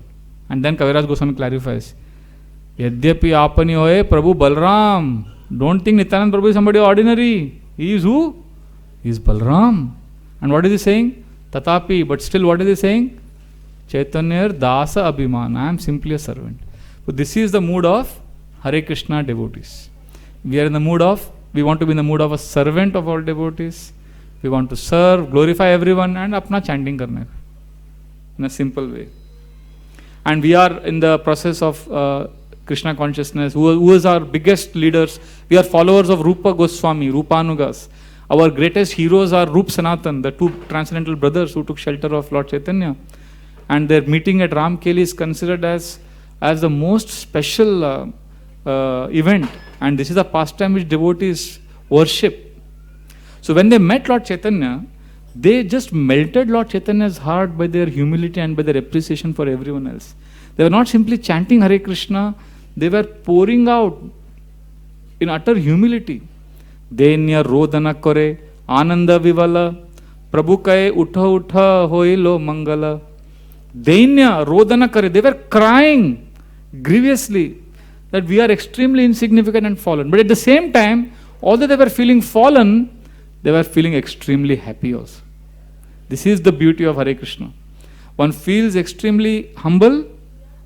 And then Kaviraj Goswami clarifies, यद्यपि आपनी होए प्रभु Balram. Don't think Nityananda Prabhu is somebody ordinary. He is who? He is Balram. And what is he saying? Tatapi. But still what is he saying? Chaitanya Dasa Abhiman. I am simply a servant. So this is the mood of Hare Krishna devotees. We are in the mood of, we want to be in the mood of a servant of all devotees. We want to serve, glorify everyone and apna chanting karne in a simple way. And we are in the process of Krishna consciousness. Who is our biggest leaders? We are followers of Rupa Goswami, Rupanugas. Our greatest heroes are Rup Sanatan, the two transcendental brothers who took shelter of Lord Chaitanya. And their meeting at Ramkeli is considered as the most special event. And this is a pastime which devotees worship. So when they met Lord Chaitanya, they just melted Lord Chaitanya's heart by their humility and by their appreciation for everyone else. They were not simply chanting Hare Krishna, they were pouring out in utter humility. Denya rodana kore, ananda vivala, prabhu kaye utha utha hoilo mangala. Denya rodana kare, they were crying grievously that we are extremely insignificant and fallen. But at the same time, although they were feeling fallen, they were feeling extremely happy also. This is the beauty of Hare Krishna. One feels extremely humble,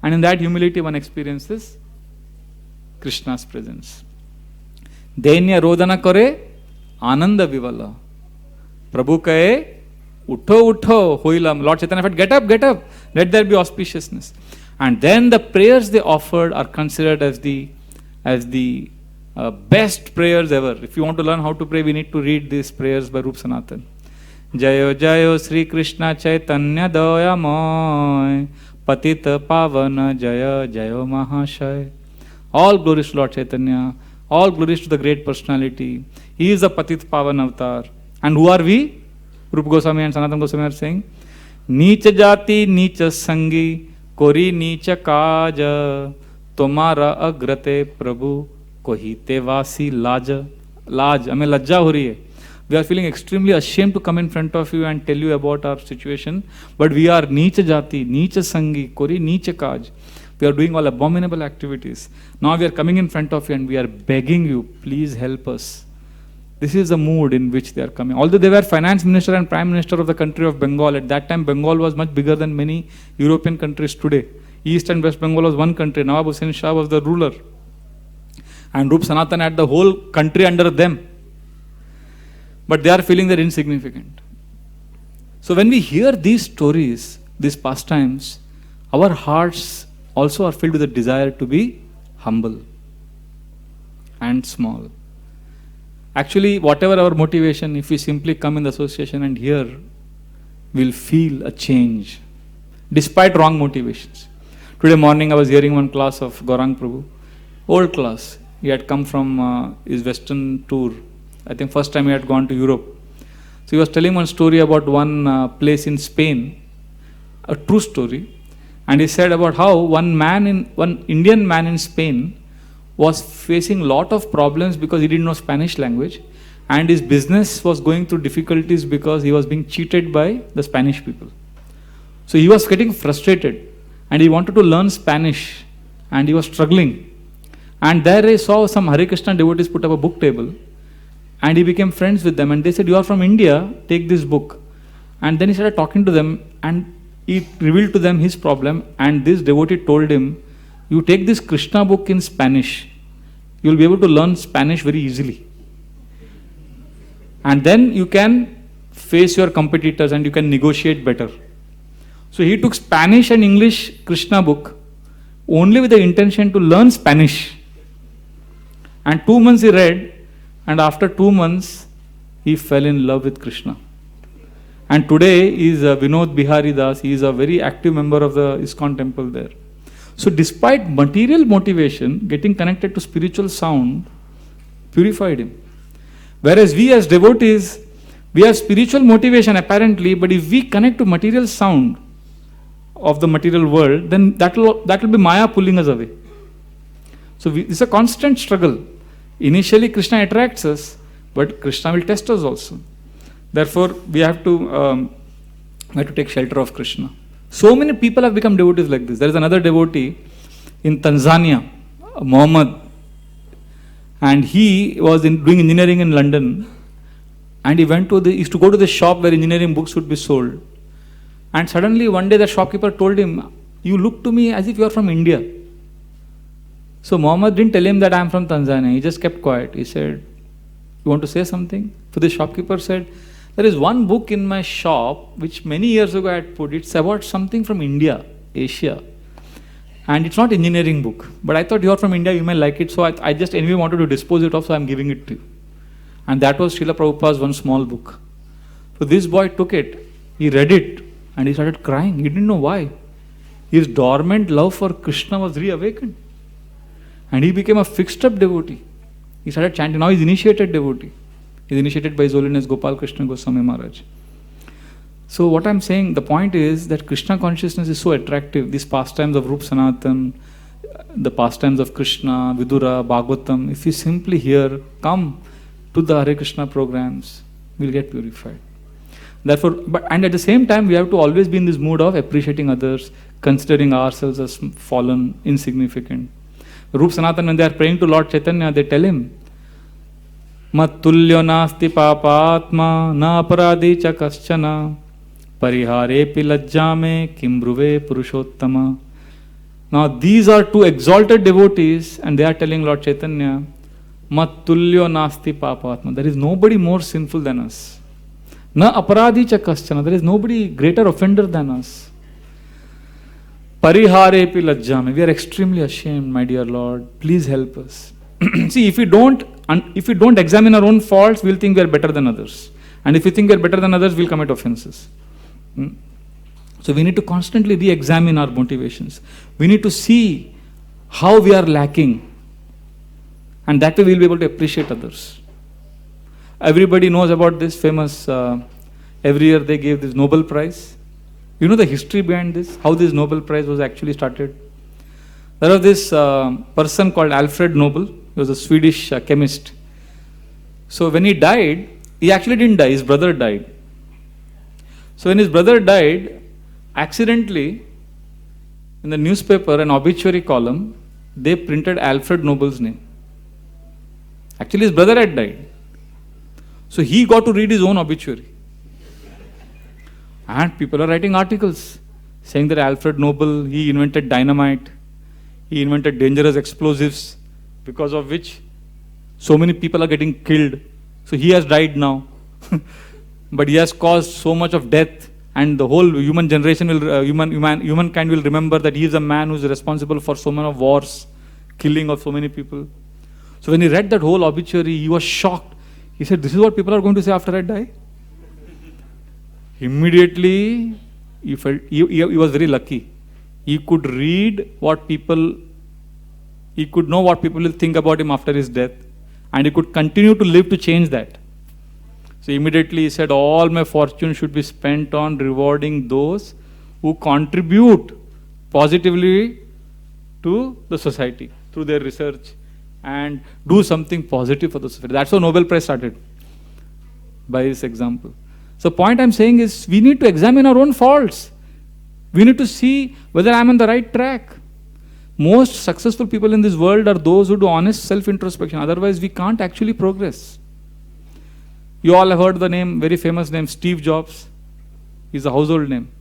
and in that humility one experiences Krishna's presence. Dainya rodana kare, ananda vivala. Prabhu kahe, utho utho, hoilam. Lord Chaitanya said, get up, let there be auspiciousness. And then the prayers they offered are considered as the best prayers ever. If you want to learn how to pray, we need to read these prayers by Rup Sanatan. Jayo Jayo Sri Krishna Chaitanya Dayamoy Patita Pavana Jaya Jayo Mahashay. All glories to Lord Chaitanya, all glories to the great personality. He is the Patit Pavan avatar. And who are we? Rupa Goswami and Sanatana Goswami are saying, Neecha Jati Neecha Sangi Kori Neecha Kaja Tomara Agrate Prabhu Kohite Vasi Laja. Laj, हमें लज्जा हो रही है. We are feeling extremely ashamed to come in front of you and tell you about our situation. But we are Neecha Jati, Neecha Sangi, Kori Neecha Kaj. We are doing all abominable activities. Now we are coming in front of you and we are begging you, please help us. This is the mood in which they are coming. Although they were finance minister and prime minister of the country of Bengal, at that time Bengal was much bigger than many European countries today. East and West Bengal was one country. Nawab Hussain Shah was the ruler. And Rup Sanatan had the whole country under them. But they are feeling they're insignificant. So when we hear these stories, these pastimes, our hearts also are filled with a desire to be humble and small. Actually, whatever our motivation, if we simply come in the association and hear, we'll feel a change, despite wrong motivations. Today morning I was hearing one class of Gaurang Prabhu, old class. He had come from his Western tour. I think first time he had gone to Europe. So he was telling one story about one place in Spain, a true story. And he said about how one Indian man in Spain was facing lot of problems because he didn't know Spanish language, and his business was going through difficulties because he was being cheated by the Spanish people. So he was getting frustrated and he wanted to learn Spanish and he was struggling. And there I saw some Hare Krishna devotees put up a book table. And he became friends with them and they said, you are from India, take this book. And then he started talking to them and he revealed to them his problem, and this devotee told him, you take this Krishna book in Spanish, you will be able to learn Spanish very easily. And then you can face your competitors and you can negotiate better. So he took Spanish and English Krishna book only with the intention to learn Spanish. And 2 months he read, and after 2 months, he fell in love with Krishna. And today he is Vinod Bihari Das. He is a very active member of the ISKCON temple there. So despite material motivation, getting connected to spiritual sound purified him. Whereas we as devotees, we have spiritual motivation apparently, but if we connect to material sound of the material world, then that will be Maya pulling us away. So it's a constant struggle. Initially Krishna attracts us, but Krishna will test us also. Therefore, we have to take shelter of Krishna. So many people have become devotees like this. There is another devotee in Tanzania, Muhammad, and he was doing engineering in London, and he used to go to the shop where engineering books would be sold. And suddenly one day the shopkeeper told him, you look to me as if you are from India. So Muhammad didn't tell him that I am from Tanzania. He just kept quiet. He said, you want to say something? So the shopkeeper said, there is one book in my shop which many years ago I had put. It's about something from India, Asia. And it's not engineering book. But I thought you are from India, you may like it. So I just anyway wanted to dispose it of, so I'm giving it to you. And that was Srila Prabhupada's one small book. So this boy took it, he read it, and he started crying. He didn't know why. His dormant love for Krishna was reawakened. And he became a fixed up devotee. He started chanting. Now he's initiated devotee. He's initiated by His Holiness Gopal Krishna Goswami Maharaj. So what I'm saying, the point is that Krishna consciousness is so attractive. These pastimes of Rup Sanatan, the pastimes of Krishna, Vidura, Bhagavatam, if you simply hear, come to the Hare Krishna programs, we'll get purified. Therefore, and at the same time, we have to always be in this mood of appreciating others, considering ourselves as fallen, insignificant. Rup Sanatan, when they are praying to Lord Chaitanya, they tell him, Mat tulyo nasti papatma na aparadhi cha kaschana Pariharepi lajjame kim bruve purushottama. Now these are two exalted devotees and they are telling Lord Chaitanya, Mattulyo nasti papatma. There is nobody more sinful than us. Na aparadhi cha kaschana. There is nobody greater offender than us. Pariharepi lajjame. We are extremely ashamed, my dear Lord. Please help us. See, if we don't examine our own faults, we'll think we are better than others. And if we think we are better than others, we'll commit offenses. So we need to constantly re-examine our motivations. We need to see how we are lacking. And that way we'll be able to appreciate others. Everybody knows about this famous, every year they give this Nobel Prize. You know the history behind this? How this Nobel Prize was actually started? There was this person called Alfred Nobel. He was a Swedish chemist. So when he died, he actually didn't die. His brother died. So when his brother died, accidentally, in the newspaper, an obituary column, they printed Alfred Nobel's name. Actually, his brother had died. So he got to read his own obituary. And people are writing articles saying that Alfred Nobel, he invented dynamite, he invented dangerous explosives, because of which so many people are getting killed. So he has died now. But he has caused so much of death, and the whole human generation will, humankind will remember that he is a man who is responsible for so many wars, killing of so many people. So when he read that whole obituary, he was shocked. He said, "This is what people are going to say after I die?" Immediately, he felt he was very lucky. He could read what people, he could know what people will think about him after his death, and he could continue to live to change that. So immediately he said, all my fortune should be spent on rewarding those who contribute positively to the society through their research and do something positive for the society. That's how Nobel Prize started, by this example. So point I'm saying is, we need to examine our own faults. We need to see whether I'm on the right track. Most successful people in this world are those who do honest self-introspection. Otherwise, we can't actually progress. You all have heard the name, very famous name, Steve Jobs. He's a household name.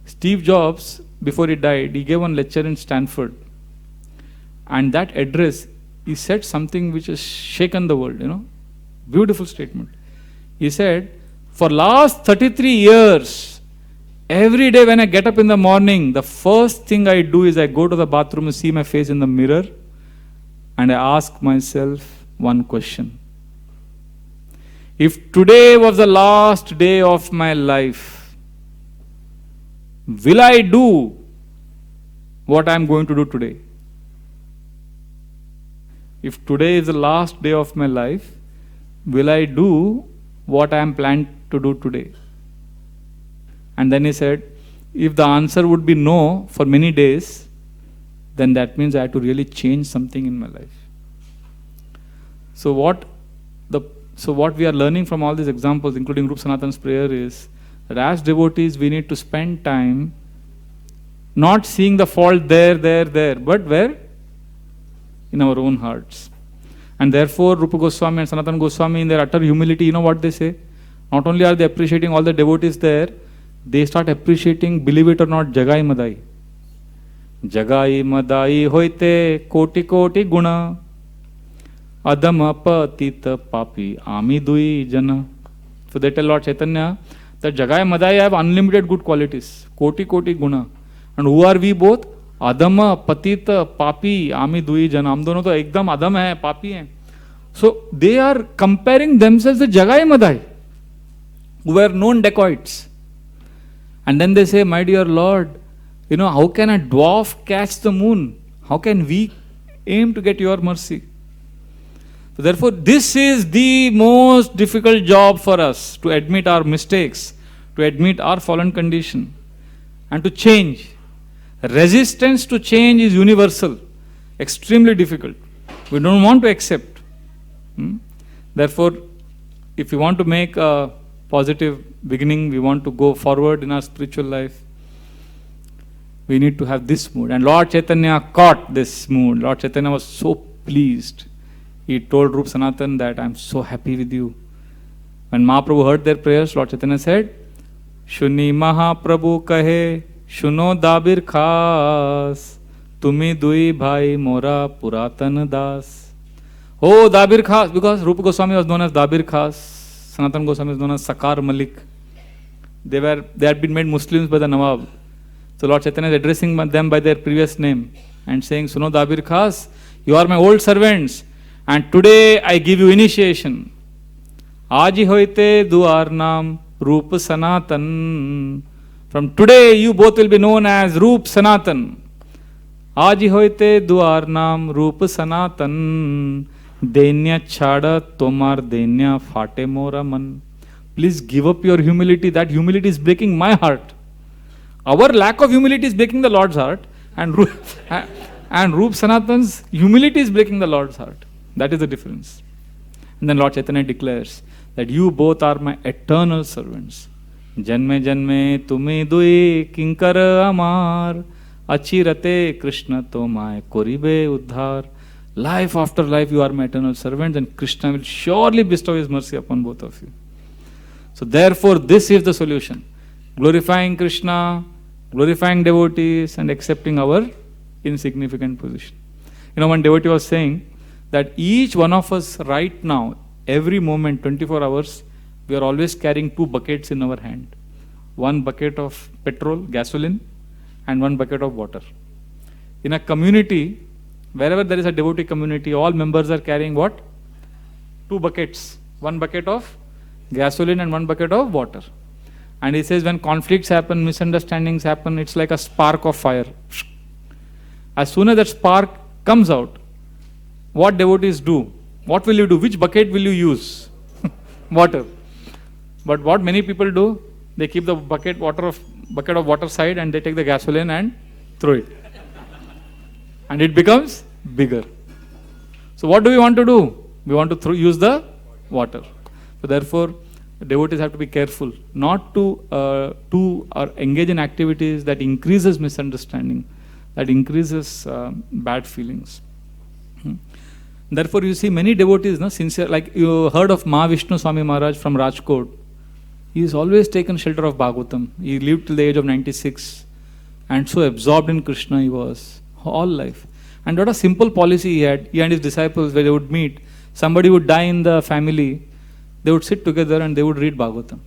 Steve Jobs, before he died, he gave one lecture in Stanford. And that address, he said something which has shaken the world, Beautiful statement. He said, for last 33 years, every day when I get up in the morning, the first thing I do is I go to the bathroom and see my face in the mirror, and I ask myself one question. If today was the last day of my life, will I do what I am going to do today? If today is the last day of my life, will I do what I am planned to do today? And then he said, if the answer would be no for many days, then that means I have to really change something in my life. So what we are learning from all these examples, including Rup Sanatan's prayer, is that as devotees, we need to spend time not seeing the fault there, but where? In our own hearts. And therefore, Rupa Goswami and Sanatana Goswami, in their utter humility, you know what they say? Not only are they appreciating all the devotees there, they start appreciating, believe it or not, Jagai Madai. Jagai Madai hoite koti koti guna. Adama patita papi ami dui jana. So they tell Lord Chaitanya that Jagai Madai have unlimited good qualities. Koti koti guna. And who are we both? Adama patita papi ami dui jana. हम दोनों तो एकदम अधम है, पापी हैं. So they are comparing themselves with Jagai Madai, who were known dacoits. And then they say, my dear Lord, how can a dwarf catch the moon? How can we aim to get your mercy? So therefore, this is the most difficult job for us, to admit our mistakes, to admit our fallen condition, and to change. Resistance to change is universal, extremely difficult. We don't want to accept. Therefore, if we want to make a positive beginning, we want to go forward in our spiritual life, we need to have this mood. And Lord Chaitanya caught this mood. Lord Chaitanya was so pleased. He told Rup Sanatan that I am so happy with you. When Mahaprabhu heard their prayers, Lord Chaitanya said, शुनि महाप्रभु कहे सुनो दाबिर खास, तुम्ही दुई भाई मोरा पुरातन das. Oh, Dabir Khas, because Rupa Goswami was known as Dabir Khas, Sanatan Goswami was known as Sakar Malik. They had been made Muslims by the Nawab. So Lord Chaitanya is addressing them by their previous name and saying, Suno Dabir Khas, you are my old servants, and today I give you initiation. Aji hoite duar naam Rup Sanatan. From today you both will be known as Rup Sanatan. Aji hoite duar naam Rup Sanatan. Denya chada tomar denya fate mora man. Please give up your humility. That humility is breaking my heart. Our lack of humility is breaking the Lord's heart, and Rup Sanatan's humility is breaking the Lord's heart. That is the difference. And then Lord Chaitanya declares that you both are my eternal servants. Janme janme tumi dui kinkar amar, achirate Krishna tomai koribe uddhar. Life after life you are my eternal servants, and Krishna will surely bestow his mercy upon both of you. So therefore this is the solution. Glorifying Krishna, glorifying devotees, and accepting our insignificant position. You know, one devotee was saying that each one of us right now, every moment, 24 hours, we are always carrying two buckets in our hand. One bucket of petrol, gasoline, and one bucket of water. In a community, wherever there is a devotee community, all members are carrying what? Two buckets. One bucket of gasoline and one bucket of water. And he says when conflicts happen, misunderstandings happen, it's like a spark of fire. As soon as that spark comes out, what devotees do? What will you do? Which bucket will you use? Water. But what many people do, they keep the bucket of water side and they take the gasoline and throw it. And it becomes bigger. So what do we want to do? We want to use the water. So therefore, devotees have to be careful not to or engage in activities that increases misunderstanding, that increases bad feelings. Therefore, you see many devotees, sincere, like you heard of Mahavishnu Swami Maharaj from Rajkot. He has always taken shelter of Bhagavatam. He lived till the age of 96, and so absorbed in Krishna he was all life. And what a simple policy he had. He and his disciples, where they would meet, somebody would die in the family, they would sit together and they would read Bhagavatam.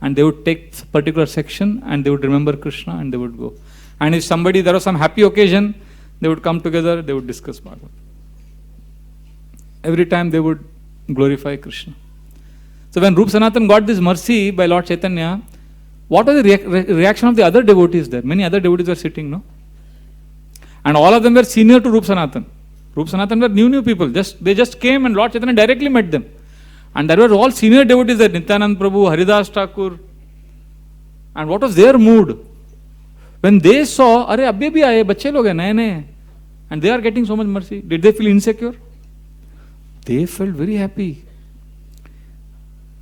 And they would take a particular section and they would remember Krishna and they would go. And if there was some happy occasion, they would come together, they would discuss Bhagavatam. Every time they would glorify Krishna. So when Rup Sanatan got this mercy by Lord Chaitanya, what was the reaction of the other devotees there? Many other devotees were sitting, no? And all of them were senior to Rup Sanatan. Rup Sanatan were new people. They just came and Lord Chaitanya directly met them. And there were all senior devotees there, Nityanand Prabhu, Haridas Thakur. And what was their mood? When they saw, Are abbe bhi aaye, bacche log hai, naye. And they are getting so much mercy. Did they feel insecure? They felt very happy.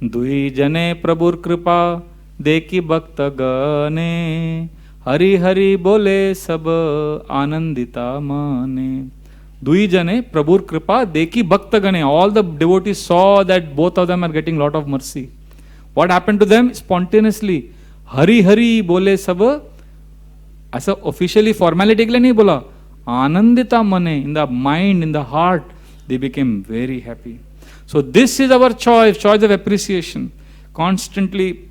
Dui jane prabhur kripa deki bhakta gane hari hari bole sab anandita mane. Dui jane prabhur kripa deki bhakta gane. All the devotees saw that both of them are getting lot of mercy. What happened to them? Spontaneously. Hari hari bole sab. As officially formality ke liye nahi bola. Anandita mane. In the mind, in the heart, they became very happy. So this is our choice of appreciation. Constantly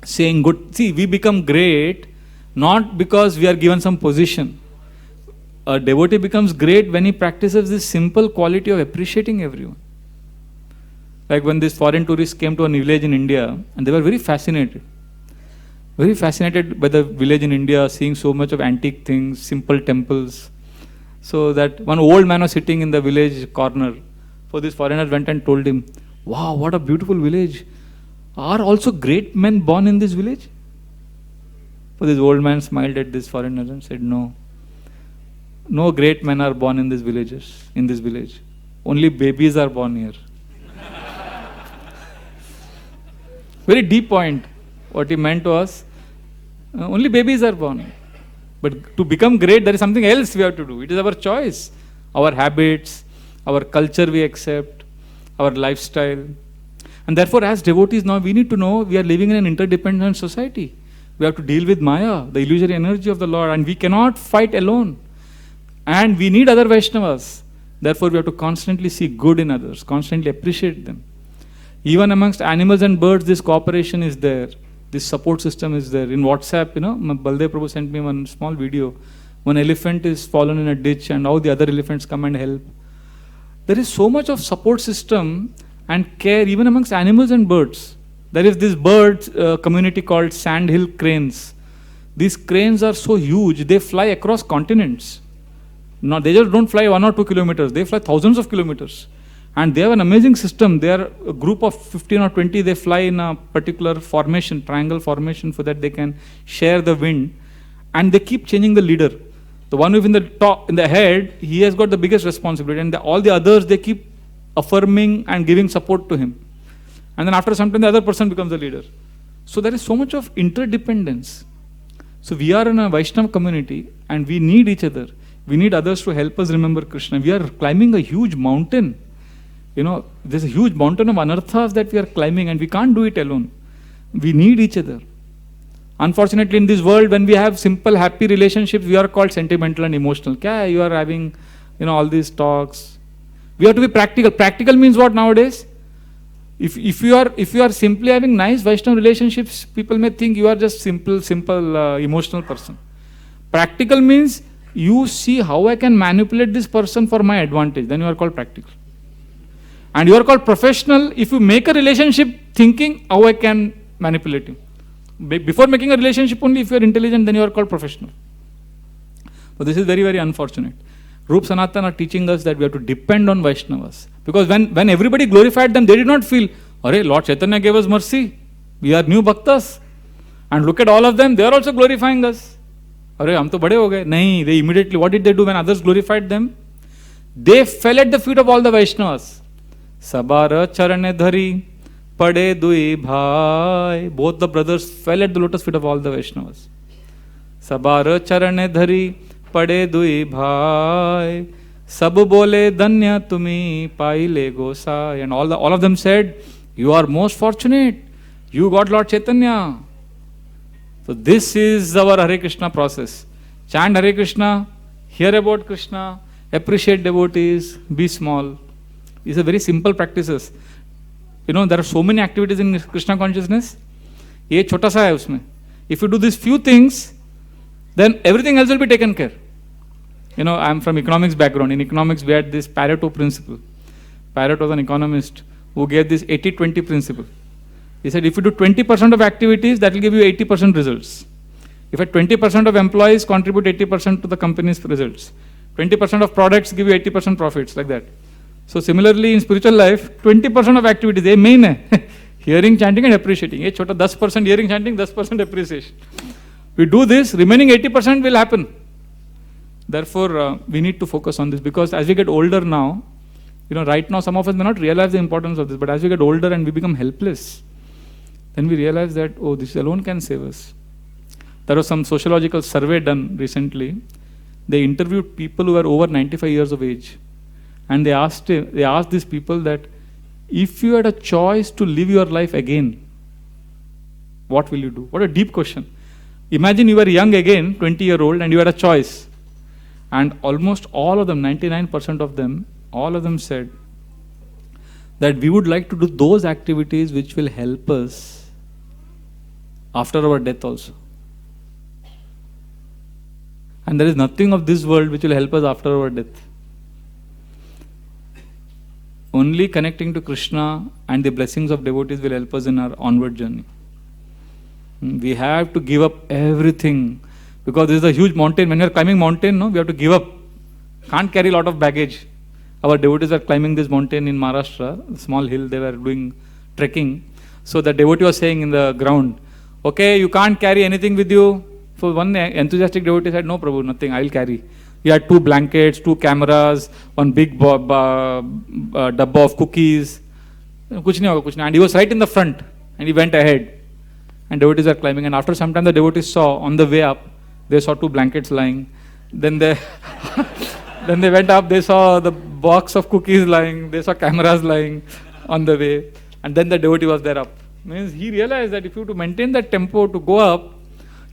saying good. See, we become great not because we are given some position. A devotee becomes great when he practices this simple quality of appreciating everyone. Like when these foreign tourists came to a village in India, and they were very fascinated by the village in India, seeing so much of antique things, simple temples. So that one old man was sitting in the village corner. So these foreigners went and told him, wow, what a beautiful village. Are also great men born in this village? So this old man smiled at this foreigner and said, no. No great men are born in this village. Only babies are born here. Very deep point. What he meant was, only babies are born. But to become great, there is something else we have to do. It is our choice. Our habits, our culture we accept, our lifestyle. And therefore, as devotees now, we need to know we are living in an interdependent society. We have to deal with Maya, the illusory energy of the Lord, and we cannot fight alone. And we need other Vaishnavas. Therefore, we have to constantly see good in others, constantly appreciate them. Even amongst animals and birds, this cooperation is there. This support system is there. In WhatsApp, Baldev Prabhu sent me one small video. One elephant is fallen in a ditch and all the other elephants come and help. There is so much of support system and care even amongst animals and birds. There is this bird community called sandhill cranes. These cranes are so huge, they fly across continents. Now, they just don't fly 1 or 2 kilometers, they fly thousands of kilometers. And they have an amazing system. They are a group of 15 or 20, they fly in a particular formation, triangle formation, so that they can share the wind. And they keep changing the leader. The one who's in the top, in the head, he has got the biggest responsibility. And all the others, they keep affirming and giving support to him. And then after some time, the other person becomes the leader. So there is so much of interdependence. So we are in a Vaishnava community and we need each other. We need others to help us remember Krishna. We are climbing a huge mountain. There's a huge mountain of anarthas that we are climbing and we can't do it alone. We need each other. Unfortunately, in this world, when we have simple, happy relationships, we are called sentimental and emotional. Kya, you are having, all these talks. We have to be practical. Practical means what nowadays? If you are simply having nice Vaishnava relationships, people may think you are just simple, emotional person. Practical means you see how I can manipulate this person for my advantage. Then you are called practical. And you are called professional if you make a relationship thinking how I can manipulate him. Before making a relationship only, if you are intelligent, then you are called professional. But this is very, very unfortunate. Rup Sanatan are teaching us that we have to depend on Vaishnavas. Because when everybody glorified them, they did not feel, Lord Chaitanya gave us mercy. We are new bhaktas. And look at all of them, they are also glorifying us. Hum to bade ho gaye. Nahi, they immediately, what did they do when others glorified them? They fell at the feet of all the Vaishnavas. Sabara charane dhari, pade dui bhai. Both the brothers fell at the lotus feet of all the Vaishnavas. Sabara charane dhari, pade dui bhai. Sab bole danya tumi paile gosai. And all of them said, you are most fortunate. You got Lord Chaitanya. So this is our Hare Krishna process. Chant Hare Krishna, hear about Krishna, appreciate devotees, be small. These are very simple practices. There are so many activities in Krishna consciousness. Ye chota sa hai usme. If you do these few things, then everything else will be taken care. I am from economics background. In economics, we had this Pareto principle. Pareto was an economist who gave this 80-20 principle. He said, if you do 20% of activities, that will give you 80% results. If 20% of employees contribute 80% to the company's results, 20% of products give you 80% profits, like that. So similarly, in spiritual life, 20% of activities, they main hai. Hearing, chanting and appreciating. Ye chota 10% hearing, chanting, 10% appreciation. We do this, remaining 80% will happen. Therefore, we need to focus on this, because as we get older now, right now some of us may not realize the importance of this, but as we get older and we become helpless, then we realize that, this alone can save us. There was some sociological survey done recently. They interviewed people who were over 95 years of age. And they asked these people that, if you had a choice to live your life again, what will you do? What a deep question. Imagine you were young again, 20-year-old, and you had a choice. And almost all of them, 99% of them, all of them said that we would like to do those activities which will help us after our death also. And there is nothing of this world which will help us after our death. Only connecting to Krishna and the blessings of devotees will help us in our onward journey. We have to give up everything, because this is a huge mountain. When you are climbing mountain, we have to give up. Can't carry a lot of baggage. Our devotees are climbing this mountain in Maharashtra, a small hill, they were doing trekking. So the devotee was saying in the ground, okay, you can't carry anything with you. So one enthusiastic devotee said, no Prabhu, nothing, I will carry. He had 2 blankets, 2 cameras, one big dabba of cookies. Kuch nahi hoga, kuch nahi. And he was right in the front and he went ahead. And devotees were climbing, and after some time the devotees saw on the way up, they saw 2 blankets lying. Then they went up, they saw the box of cookies lying, they saw cameras lying on the way. And then the devotee was there up. Means he realized that if you to maintain that tempo, to go up,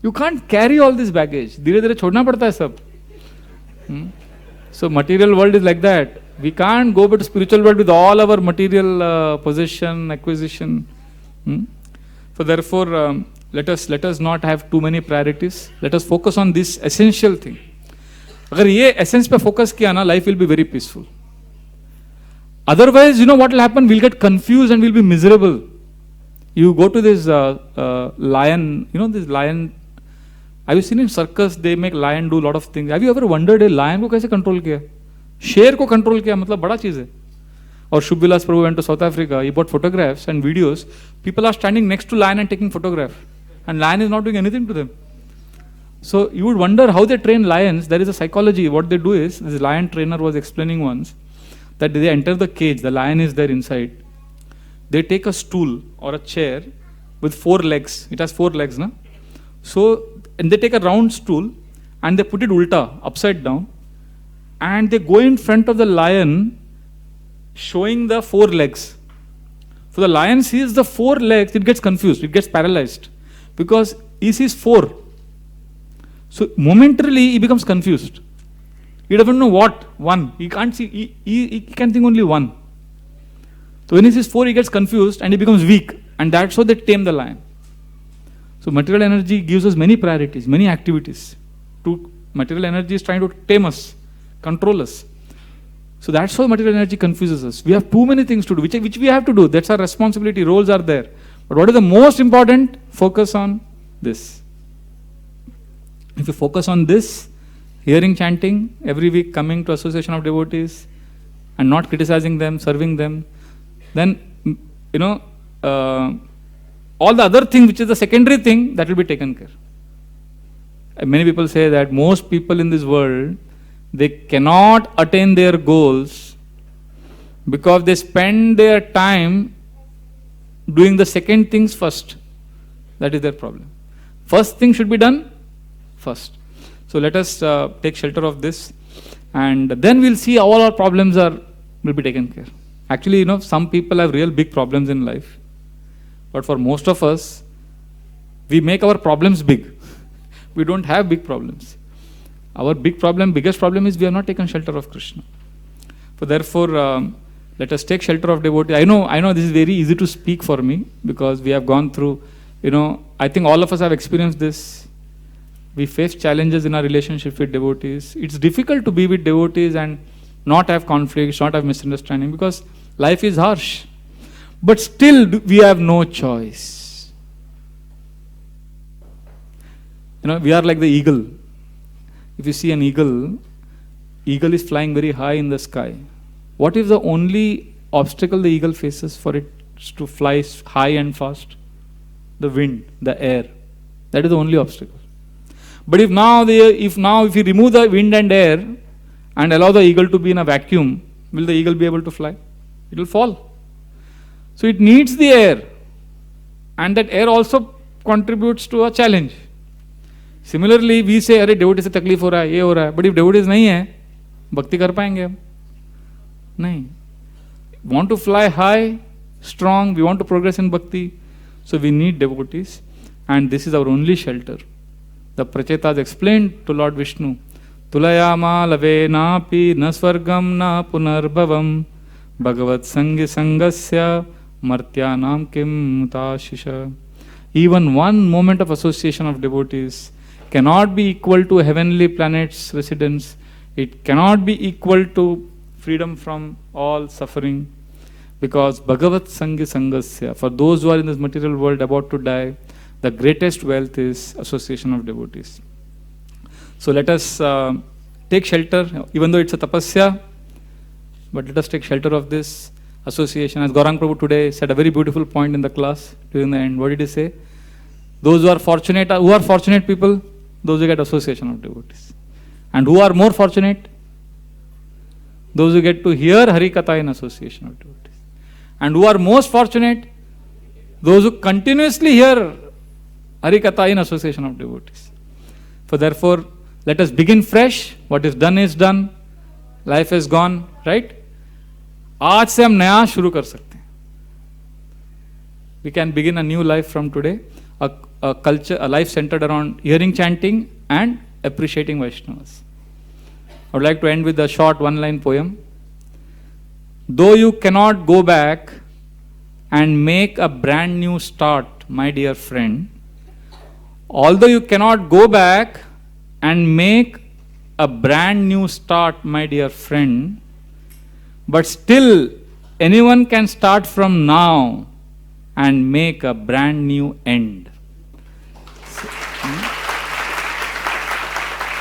you can't carry all this baggage. धीरे धीरे छोड़ना पड़ता है सब. So material world is like that. We can't go to spiritual world with all our material possession, acquisition. So therefore, let us not have too many priorities. Let us focus on this essential thing. अगर ये essence पे focus किया ना, life will be very peaceful. Otherwise, you know what will happen? We'll get confused and we'll be miserable. You go to this lion, you know this lion. Have you seen in circus, they make lion do a lot of things. Have you ever wondered a lion को कैसे control किया? शेर को control किया, मतलब बड़ा चीज़ है. Or Shubbilas Prabhu went to South Africa, he bought photographs and videos. People are standing next to lion and taking photograph. And lion is not doing anything to them. So you would wonder how they train lions. There is a psychology. What they do is, this lion trainer was explaining once, that they enter the cage, the lion is there inside. They take a stool or a chair with 4 legs. It has 4 legs, na? So, and they take a round stool and they put it ulta, upside down, and they go in front of the lion showing the 4 legs. So the lion sees the 4 legs, it gets confused, it gets paralyzed because he sees 4. So momentarily he becomes confused. He doesn't know what, 1. He can't see, he can think only 1. So when he sees 4, he gets confused and he becomes weak. And that's how they tame the lion. So material energy gives us many priorities, many activities. Material energy is trying to tame us, control us. So that's how material energy confuses us. We have too many things to do, which we have to do. That's our responsibility, roles are there. But what is the most important? Focus on this. If you focus on this, hearing chanting, every week coming to association of devotees, and not criticizing them, serving them, then, you know, all the other thing, which is the secondary thing, that will be taken care. And many people say that most people in this world, they cannot attain their goals because they spend their time doing the second things first. That is their problem. First thing should be done first. So let us take shelter of this, and then we'll see all our problems will be taken care. Actually, you know, some people have real big problems in life. But for most of us, we make our problems big. We don't have big problems. Our biggest problem is we have not taken shelter of Krishna. So therefore, let us take shelter of devotee. I know this is very easy to speak for me because we have gone through, you know, I think all of us have experienced this. We face challenges in our relationship with devotees. It's difficult to be with devotees and not have conflicts, not have misunderstanding because life is harsh. But still we have no choice. You know, we are like the eagle. If you see an eagle is flying very high in the sky. What is the only obstacle the eagle faces for it to fly high and fast? The wind, the air. That is the only obstacle. But if you remove the wind and air and allow the eagle to be in a vacuum, will the eagle be able to fly? It will fall. So it needs the air, and that air also contributes to a challenge. Similarly, we say, अरे devotee से तकलीफ हो रहा है, ये हो रहा है. But if devotees नहीं है, भक्ति कर पाएंगे हम? नहीं. We want to fly high, strong. We want to progress in bhakti. So we need devotees, and this is our only shelter. The Prachetas explained to Lord Vishnu, Tulayama lave napi na swargam na punarbhavam bhagavat sangi sangasya martyanam kim mutashisha. Even one moment of association of devotees cannot be equal to heavenly planet's residence. It cannot be equal to freedom from all suffering, because Bhagavat Sangi Sangasya, for those who are in this material world about to die, the greatest wealth is association of devotees. So let us take shelter, even though it's a tapasya, but let us take shelter of this association. As Gaurang Prabhu today said a very beautiful point in the class during the end. What did he say? Those who are fortunate people, those who get association of devotees. And who are more fortunate? Those who get to hear Hari Katha in association of devotees. And who are most fortunate? Those who continuously hear Hari Katha in association of devotees. So therefore, let us begin fresh. What is done. Life is gone, right? आज से हम नया शुरू कर सकते हैं. We can begin a new life from today, a culture, a life centered around hearing chanting and appreciating Vaishnavas. I would like to end with a short one-line poem. Though you cannot go back and make a brand new start, my dear friend, although you cannot go back and make a brand new start, my dear friend, but still anyone can start from now and make a brand new end.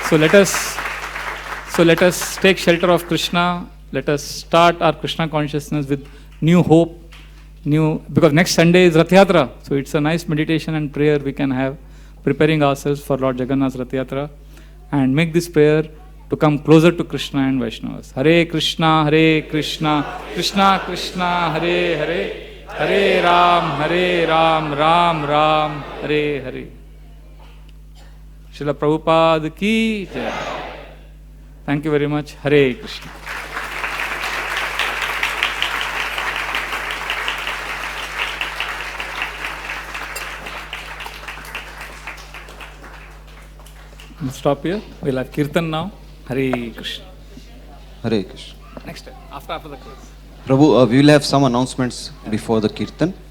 So let us take shelter of Krishna. Let us start our Krishna consciousness with new hope, because next Sunday is Rath Yatra. So it's a nice meditation and prayer we can have, preparing ourselves for Lord Jagannath's Rath Yatra, and make this prayer to come closer to Krishna and Vaishnavas. Hare Krishna, Krishna Krishna, Hare Hare, Hare Ram, Ram Ram, Hare Hare. Srila Prabhupada ki jai. Thank you very much. Hare Krishna. We'll stop here. We'll have Kirtan now. Hare Krishna. Hare Krishna. Next time, after the class. Prabhu, we will have some announcements before the Kirtan.